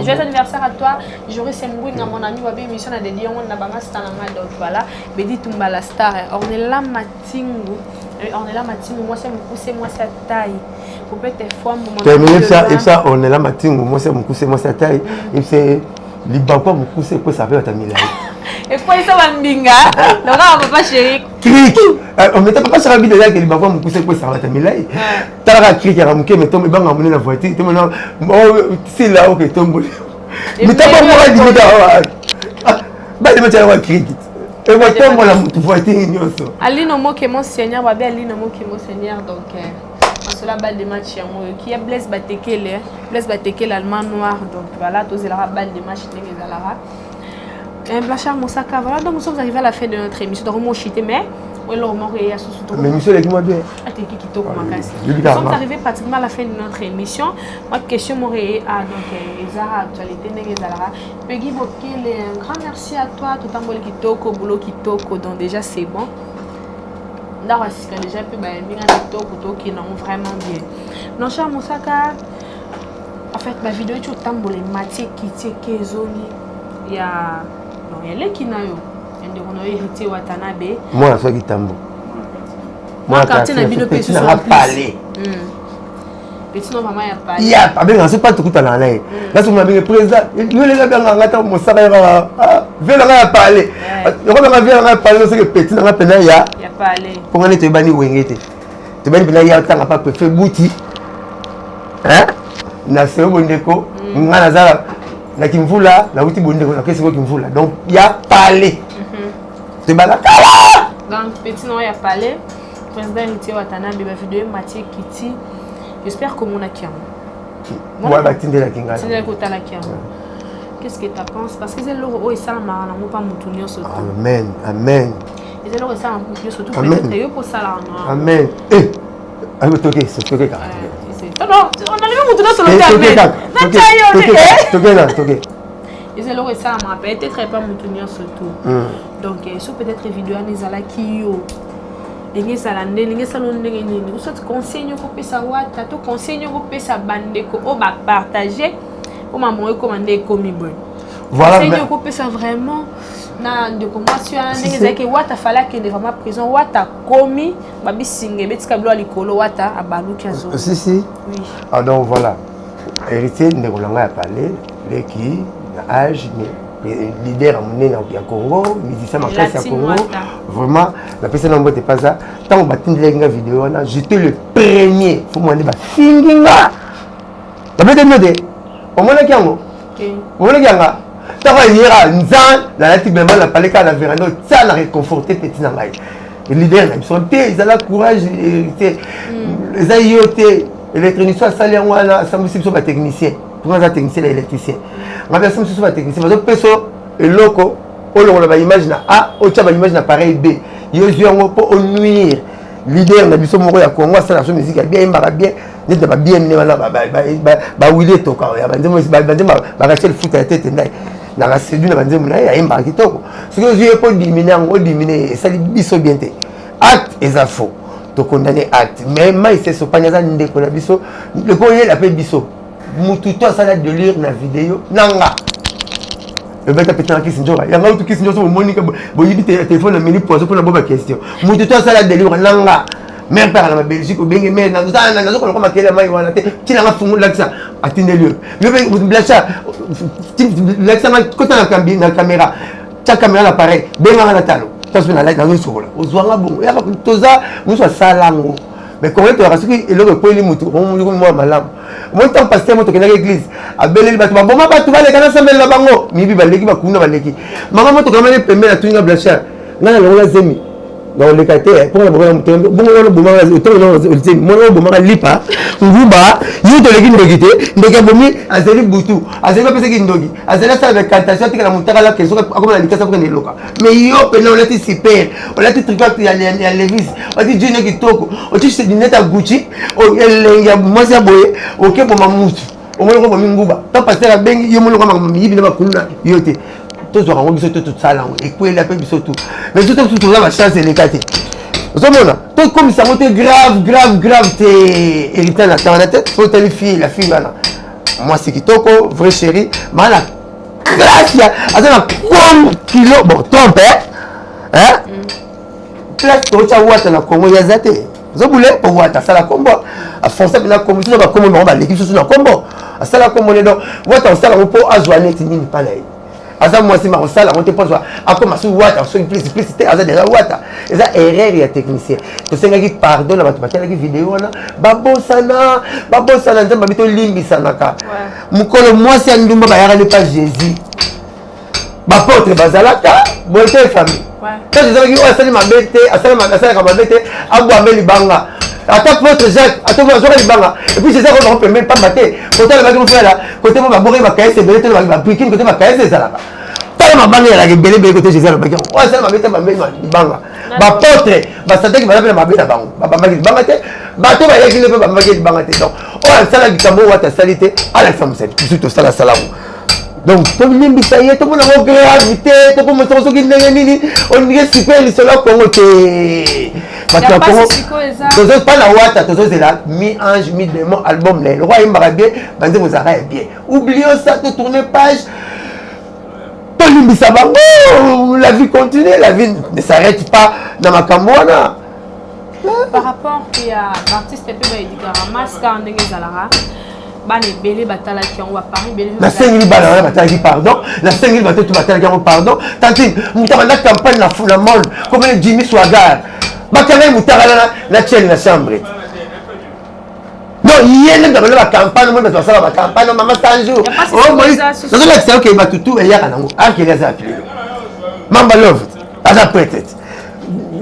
joyeux anniversaire à toi Joris Semwinga mon ami ba bi émission na dédié on na banga stananga donc voilà Bedi Tumbala star on est là Matingu. On est là, Matingu, moi c'est mon cousin, moi c'est taille. Pour peut-être fois, et ça, on est là, Matingu, moi c'est mon cousin, moi c'est taille. Et c'est les banques, mon cousin, quoi ça fait à ta mille. Et quoi ça va m'binga? Donc là, on va pas chérir. Cric! On mettait pas sur la vidéo là que les banques, mon cousin, quoi ça va à ta mille. T'as la cric, il y a un mouquet, mais tombe, bang, amener la voiture. Tu maintenant, c'est là où tu tombes. Mais t'as pas moi dit, bah, il m'a dit, cric. Et moi, toi, moi, la voiture, Ali no mo que mon seigneur, babi Ali no mo que mon seigneur, donc on se la balle de match qui est Blaise Batekele, allemand noir, donc voilà, tous les balle de match les Alara. Blanchard Moussaka, voilà, donc nous sommes arrivés à la fin de notre émission, donc on chité, mais Oui, le moment est à ce moment. Mais monsieur, les moi bien. Nous sommes arrivés pratiquement à la fin de notre émission. Ma question m'aurait donc Ezara actualité Nezara. Peggy Bokele, un grand merci à toi. Tout en kitoko, boulot kitoko, donc déjà c'est bon. D'ailleurs, c'est déjà un peu kitoko qui n'ont vraiment bien. Non, cher Moussaka, en fait, ma vidéo est tout le temps pour les matières qui tiennent Kezoni. Il y a les qui n'a eu. On a hérité Watanabe. Moi, je suis Tambo. Moi, quand tu as vu le petit, on a parlé. Petit, non, maman, il a parlé. Il y a pas bien, c'est pas tout à l'heure. Là, c'est mon président. Nous, les gars, on a attendu mon salaire. Viens, on a parlé. On a parlé, c'est que petit, on a parlé. Il y a parlé. Comment est-ce que tu vas nous wengete? Tu vas nous dire, il y a autant pas fait bouti. Hein? Na c'est bon déco. On a la na kimvula, na uti bon déco, na qu'est-ce que kimvula. Donc, il y a parlé. C'est balak. Donc, petit nom, il a parlé. Président héritier Watanabe, ma vidéo Mathieu Kiti. J'espère que mon akiam. Moi, bah, tu la kinga. Qu'est-ce que tu penses? Parce que c'est l'euro et ça, ma n'a pas moutonnier surtout. Amen, amen. Et c'est l'euro et ça, moutonnier surtout. Peut-être pour ça là. Amen. Eh, allez, toquer, c'est toquer. Non, on a le moutonnier sur le terrain. Toquer là, toquer. Et c'est l'euro et ça, ma peut-être pas moutonnier surtout. Donc, sur peut-être vidéo Nezala Kiyo. Les salande, les salons de l'ennemi. Vous souhaitez conseiller au pesa wata, tout conseiller au pesa bandeko, au bas partager, au maman recommander comme bon. Voilà. Conseiller au pesa vraiment. Na de commencer à n'exagérer que wata fallait que vraiment prison wata commis, babi singe, beti kablo alikolo wata abalu kiazo. Si. Oui. Ah donc voilà. Héritier de Rolanga a parlé, les qui, âge, leader amené au Congo, musicien en classe au Congo. Vraiment, la personne n'en pas ça. Tant que tu as une vidéo, j'étais le premier. Il faut me dire, Finginga. La personne me dit, au moins, il y a un mot. Au moins, il y a un mot. Tant qu'il y a un zan, la petite maman a parlé qu'à la véranda, ça l'a réconforté petit nangai. Le leader, ils sont ils ont le courage, ils ont yoté, l'électricien, ça les a, ça me semble pas technicien. Pour un technicien, l'électricien. On a besoin de ce technicien. Parce que personne est loco. On a image na A, on a image na pareil B. Il y a un peu nuire. Leader na biso moko ya Congo, ça la musique bien, bien. N'est pas bien né là, bah Willy toka. Bah Rachel foot à tête ndai. Na la sédu na banze mona ya imba kitoko. Ce que je peux diminuer, on diminuer, ça biso bien té. Acte et faux. To condamner acte. Mais mai c'est so panyaza ndeko na biso. Le koyé l'appelle biso. Mututo ça de lire na vidéo nanga. Le bête a pété en kiss njora. Yanga tout kiss njora Monica boyibi téléphone na mini poison pour la bonne question. Mututo ça de lire nanga. Même par la Belgique ou bien mais na zo ko ma kele mai wana te. Ti na fungu laksa atinde lieu. Le blacha laksa ma kota na caméra. Ta caméra l'appareil. Benga na talo. Parce que na light na zo sola. Ozwanga bon. Ya toza muso salango. Mais comment tu as rassé qu'il est le point limite, moi malam. Moi tant pasteur moi tu connais l'église. A belle le bâtiment. Bon ma pas tu vas les canaux sembler la bango. Mibi baleki ba kuna baleki. Maman moi tu quand même permet la tuninga blanchard. Nana la zemi. Dans le quartier pour la bonne bon le bon le zemi. Moi le bon lipa. Nguba, you to leki ndogité. Ndoka bomi azeli butu. Azeli pas que ndogi. Azeli ça avec cantation tika la montaka la question comme la dikasa pour loka. Mais yo pena on l'a super. On l'a tricoté il y a Levis. On dit Dieu qui toko. On dit c'est dinette à Gucci. On il y a moi ça boye. OK pour mamutu. Au moins ko nguba. Tant passer la bengi yo mo ko mibi na ba kuluna yote. Tous on biso tout ça là et quoi il appelle biso tout. Mais tout ça va chance les caté. Tout comme ça monte grave t'es hérité la tête faut telle fille la fille là. Moi c'est kitoko vrai chéri mais la classe là comme kilo bon ton père hein classe to cha wata na Congo ya zate zo boule pour wata ça la combo a foncer na combo ça va comme on va l'équipe sur na combo ça la combo donc wata ça la pour azwane tini pas là. Asa moi c'est ma salle on te pose à comment sur wata sur simplicité asa déjà wata et ça erreur ya technicien to senga ki pardon na batubaki la vidéo na babosana nzamba bito limbisa naka mukolo moi c'est ndumba ba yaka ne pas Jésus ba porte bazalaka bonne famille quand je savais que asali mabete asala ka mabete abu ameli banga ata votre Jacques ata vous azora libanga et puis c'est ça qu'on peut même pas battre côté la bagage faire là côté moi ba boré ba kaise belete ba pikin côté ba kaise ça là ça m'a bangé la belé belé côté Jésus le bagage ouais ça m'a bête m'a banga ba potre ba sante qui va la m'a bête bango ba bangé bangate ba to ba yaki le ba bangé bangate donc oh ça la bikambo wata salité ala ça me c'est tout ça la salamu donc tout le monde ça y est tout le monde a gravité tout le monde se qui nini on dirait super le solo Congo te parce que Congo donc pas la wata tout c'est là mi ange mi démon album le roi il bien bandé vous arrête bien oublions ça de tourner page tout le monde ça va la vie continue la vie ne s'arrête pas dans ma camouana par rapport à l'artiste Pepe Baïdikara Maska Ndenge Zalara Bane belé batala qui on va parler belé la 5000 balles batala qui pardon la 5000 batala tout batala qui pardon tantine mutaka campagne la foule monde comme le Jimmy Swagar bakana mutaka la chaîne la chambre non hier dans la campagne monde va faire la campagne maman Sanjo oh moi dans la c'est OK batutu et yaka nango arki les appelé mamba love ada peut-être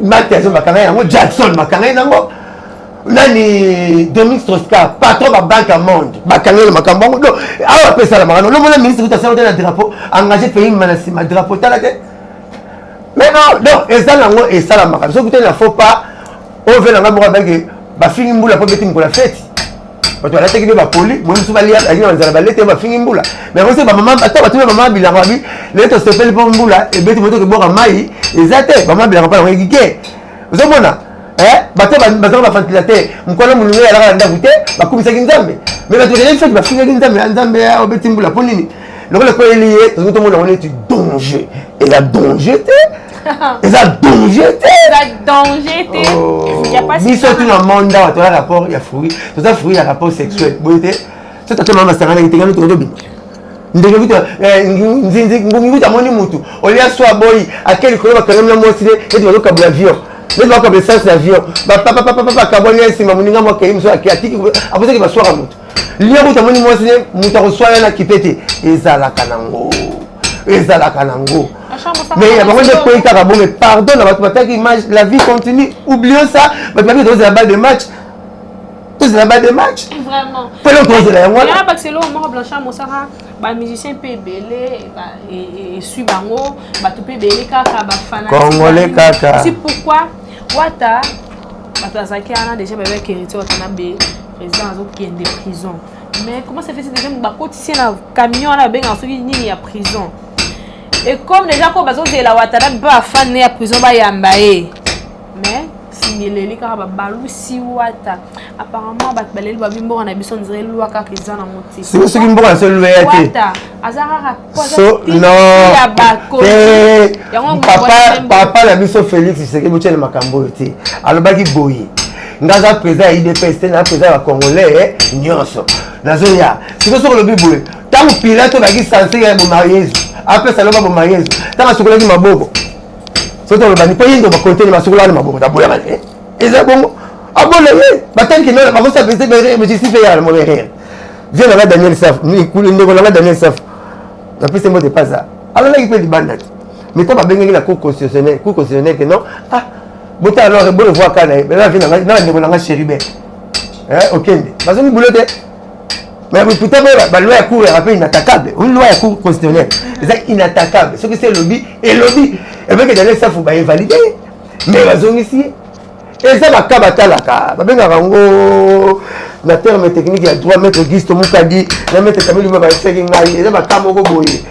Mathieu bakana yango Jackson bakana nango nani Dominique Strauss-Kahn patron de Banque Monde bakangé le makambo non ah après ça la marano le ministre tout à fait dans drapeau engagé pays manasima drapeau talate mais non et ça nango et ça la makambo so que ne faut pas on veut la ngamba avec ba fini mbula pour beti mkola fête parce que la teki ba poli moi so ba lia ali na zala balete ba fini mbula mais on sait ba maman ata ba tu maman bilanga bi le to se fait pour mbula et beti moto ke boka mai ezate maman bilanga pa ngike vous mona bato bazanga baventilateur mokolo molungu alaka na ndako te bakumisaki nzambe mais bato keleli feti bafingaki nzambe ya nzambe obeti mbula mpo nini lokola koyeli ye tozoki tomona ngo neti danger eza danger te eza danger te biso tuna monde awa toza rapport ya fruit toza fruit ya rapport sexuel boye te so tatoma masangana kitengano tokotobima ndenge kuta nzinzi ngungi kuta moni mutu olia swa boyi akeli koyo bakangamina mwasi te eti bazokabula avion mais va comme essence d'avion papa kaboni nsima muninga mwa kei mso akiatiki apoze ke baswaka mutu liya kuta moni mwasi ne mutu akoswala na kipete ezalaka nango mais ya bango nde koyi kaka bon mais pardon na bato bataki image la vie continue oublions ça bato babi tozela balle de match vraiment pelo tozela yango wana bakiselo moko Blanchard Mosara ba musicien pe belé et suit bango bato pe belé kaka ba fanatique congolais kaka c'est pourquoi wata batazaki ana déjà bébé héritier watana be président azo qui est de prison mais comment ça fait déjà ba cotiser na camion na benga soki nini ya prison et comme déjà ko bazo de la watana ba fan ya prison ba yamba mais singeleli kaka babalusi wata apparemment bato baleli babimboka na biso nzire lwa kaka eza na moti soki mboka na so lwa ya te wata aza kaka so non papa na biso Félix Tshisekedi botiele makambo oyo te alobaki boye nga aza président ya IDPS te na président ya bacongolais nyonso nazoya sikoyo soki olobi boye ntango pilato obaki sanse ya boma yesu apesa aloba boma yesu ntango asokolaki maboko soki olobani mpo yindo bakontene basokola wana maboko taboyaka te eza bongo abona ye bataniki nona bakosa justice ya na moberere vie nanga Daniel Saf ndeko nanga Daniel Saf napesi mbo depasa alonaki mpe libanda te mais ntango babengaki na cour constitutionnelle ke non bota alors bo revoir kana ye bela vie nanga ndeko nanga Chéribin okende bazongi bulo te mais putain ba loi ya cour ya inattaquable une loi ya cour constitutionnelle c'est inattaquable ce que c'est lobby et lobby et bien que Daniel Saf ba invalider mais bazongi si et ça va kabatalaka babengaka ngo na terme technique ya droit maître Gisto Mukadi na maître Kamili ba feki ngai et ça va kamoko boye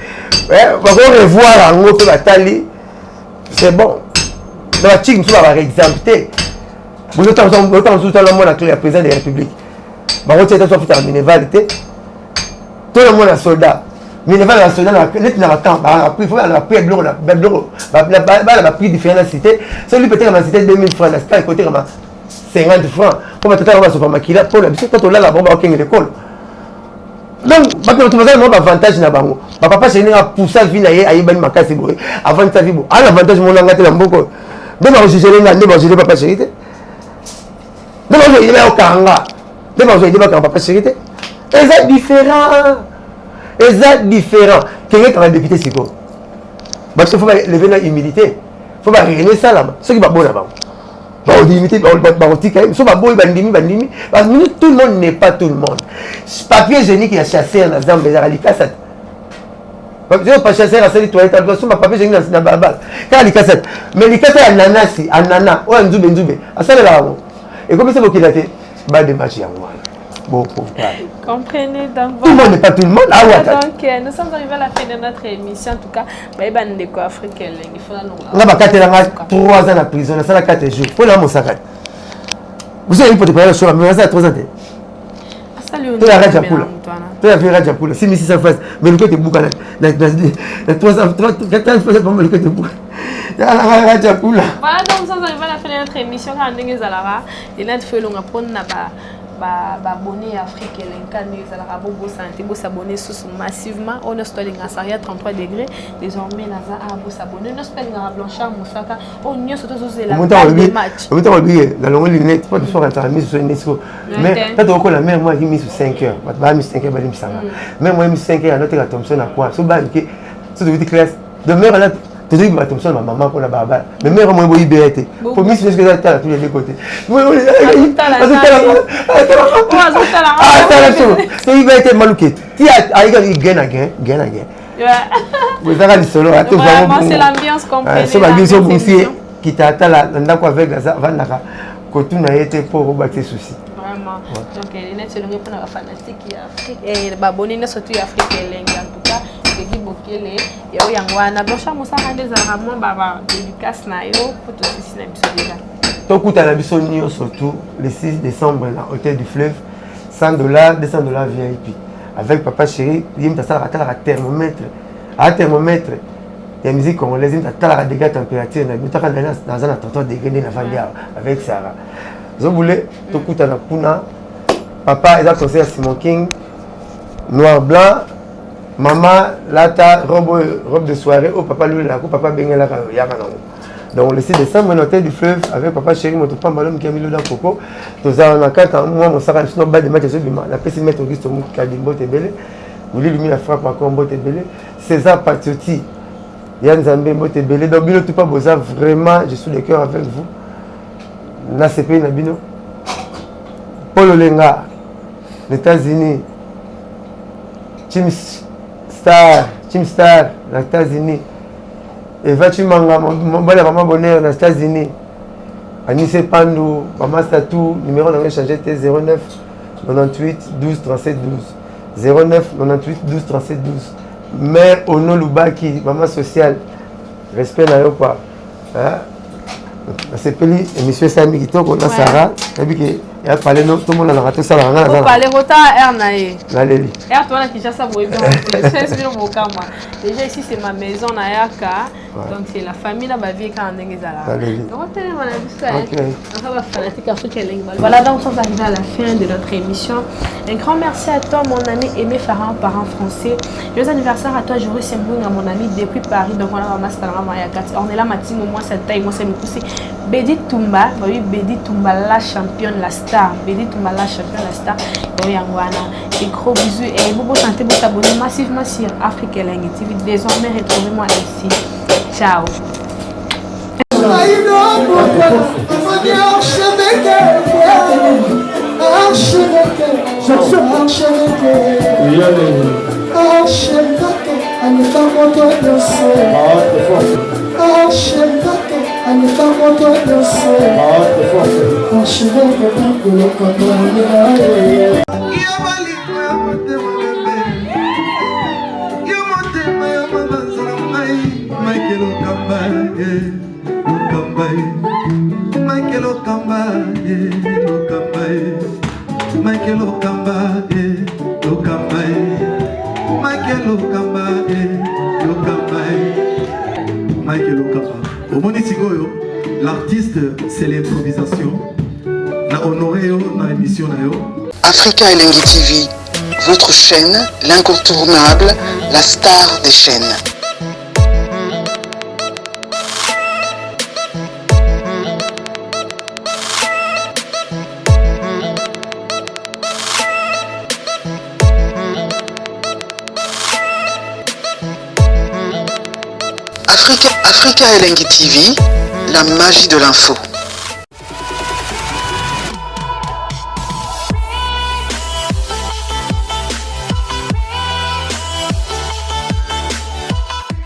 va revoir yango pe batali c'est bon dans la team tu vas exempter vous le temps la mona que le président de la République ba wote ta soit futa minevalité tout le monde a soldat mineval la soldat net na camp ba prix faut la prix bleu ba prix différent cité celui peut-être dans cité 2000 francs la star côté comme 50 francs comme tata va supermarché pour la biso to la bomba au king l'école donc ba tu vas avoir avantage na bango ba papa c'est ni a poussa vie na ye ayibani makasi boy avant ta vie bo à l'avantage mon ngate la mboko donc ba juger nga ndeba juger papa chérie donc je il va au kanga donc je dis pas papa chérie et c'est différent quelqu'un quand député c'est quoi parce qu'il faut lever la humilité faut pas régner ça là ce qui va bon là-bas ba limiter ba tika so ba boy bandimi parce que tout le monde n'est pas tout le monde papier génique ya chasseur na Zambie za likasa Je pas chasser à cette toilette, je suis ma papa, j'ai une balabala. Quand les cassettes, mais les cassettes ananas, ou un nzube, à ça là. Et comme c'est vous qui l'avez, bas de match à moi. Bon, comprenez donc. Tout le monde n'est pas tout le monde. Ah ouais. Donc nous sommes arrivés à la fin de notre émission. En tout cas, bah de quoi africain, il faut nous. On a pas 3 ans en prison, on a 4 jours. Pour la mon sac. Vous avez pour te préparer le show, mais ça a 3 ans. Tu as raté à poule. Tu as fait raté à poule. 6600 francs. Mais le côté bouc à la 300 francs pour le côté bouc. Il y a raté à poule. Voilà, donc nous sommes arrivés à la fin de notre émission. Quand on est Zalara, il y a fait long à prendre abonné Afrique et l'incarné Zalara Bobo Santé, Bobo s'abonner massivement. On a stocké à Saria 33 degrés. Désormais, Naza a Bobo s'abonner. Nous stocké à Blanchard Moussaka. On y a surtout la page de match. On va oublier dans le lunette, pas de soir à mis sur UNESCO. Mais quand on la mère, moi, j'ai mis sur 5 heures. Bah, mis 5 heures, bah, ça va. Même moi, j'ai mis 5 heures à notre Thompson à quoi? So, bah, c'est de classe. De mère, là, tu dis que Thompson, ma maman, pour la barbe. Mais mère, moi, j'ai BRT. Pour moi, c'est ce que j'ai à tous les deux côtés. Moi, c'est BRT malouqué. Tu as gain. Vous avez dit solo, c'est l'ambiance complète. C'est ma vision aussi qui t'attend là, avec la Vanaka. Quand tu n'as été pour rebattre tes soucis. Vraiment. Donc, les net, c'est le répondre à la fanatique Afrique. Et abonné, surtout Afrique et l'Inde. En tout cas, Guy Bokele, Yangwana, Blanchard Moussa Handez Aramon, Baba, dédicace Nayo, pour tout ceci, déjà. Donc, tu as la mission surtout le 6 décembre, à l'hôtel du Fleuve, $100, $200 VIP. Avec Papa Chéri, il y a un thermomètre. À thermomètre, il y a une musique congolaise, il y a un dégât de température, il y a un 33 degrés avec Sarah. Je voulais, tout le monde, papa, il a conseillé à Simon King, noir blanc, maman, lata, robe de soirée, oh papa, lui, papa, bengue la donc le 6 décembre, on était du Fleuve avec Papa Chéri, mon papa Malom qui a mis l'eau dans le coco. Nous avons 4 mois, mon sarah, sinon bas de match, la PC mettre Auguste Kadimbo Tebele, vous lui mis la frappe encore Mbote Tebele, César Patiotti, Yann Zambé Mbote Tebele, donc Bilo Tupa Boza, vraiment, je suis de cœur avec vous. Nasepe Nabino, Paul Olenga, les États-Unis, Team Star, les États-Unis. Eva Chimanga, maman bonheur aux États-Unis. Anissé Pandou, maman Statou, numéro d'envoi changé était 09 98 12 37 12. 09 98 12 37 12. Mère Ono Lubaki, maman sociale. Respect na yo quoi. C'est peli émission Sami qui on a Sarah, il a parlé tout le monde a raté ça là. On parler rota air naé. Naléli. Air toi là qui ça boy bien. C'est sur mon camp. Déjà ici c'est ma maison na Yaka. Donc c'est la famille là ba vie quand ndenge zala. Donc tellement la vie ça. On va fanatique africain lingue. Voilà donc on va arriver à la fin de notre émission. Un grand merci à toi mon ami Aimé Farhan parent français. Joyeux anniversaire à toi Joris Sembung à mon ami depuis Paris. Donc on a master à Yaka. On est là Matimo moi cette taille moi c'est me pousser. Bedi Tumba, oui Bedi Tumba la championne la star. Bedi Tumba la championne la star. Yangwana. Et gros bisous et vous santé vous abonnez massivement sur Afrique Langue TV. Désormais retrouvez-moi ici. Ciao. L'artiste, c'est l'improvisation. Na honoré na émission na yo. Africa Elengi TV, votre chaîne, l'incontournable, la star des chaînes. Africa Elengi TV, la magie de l'info.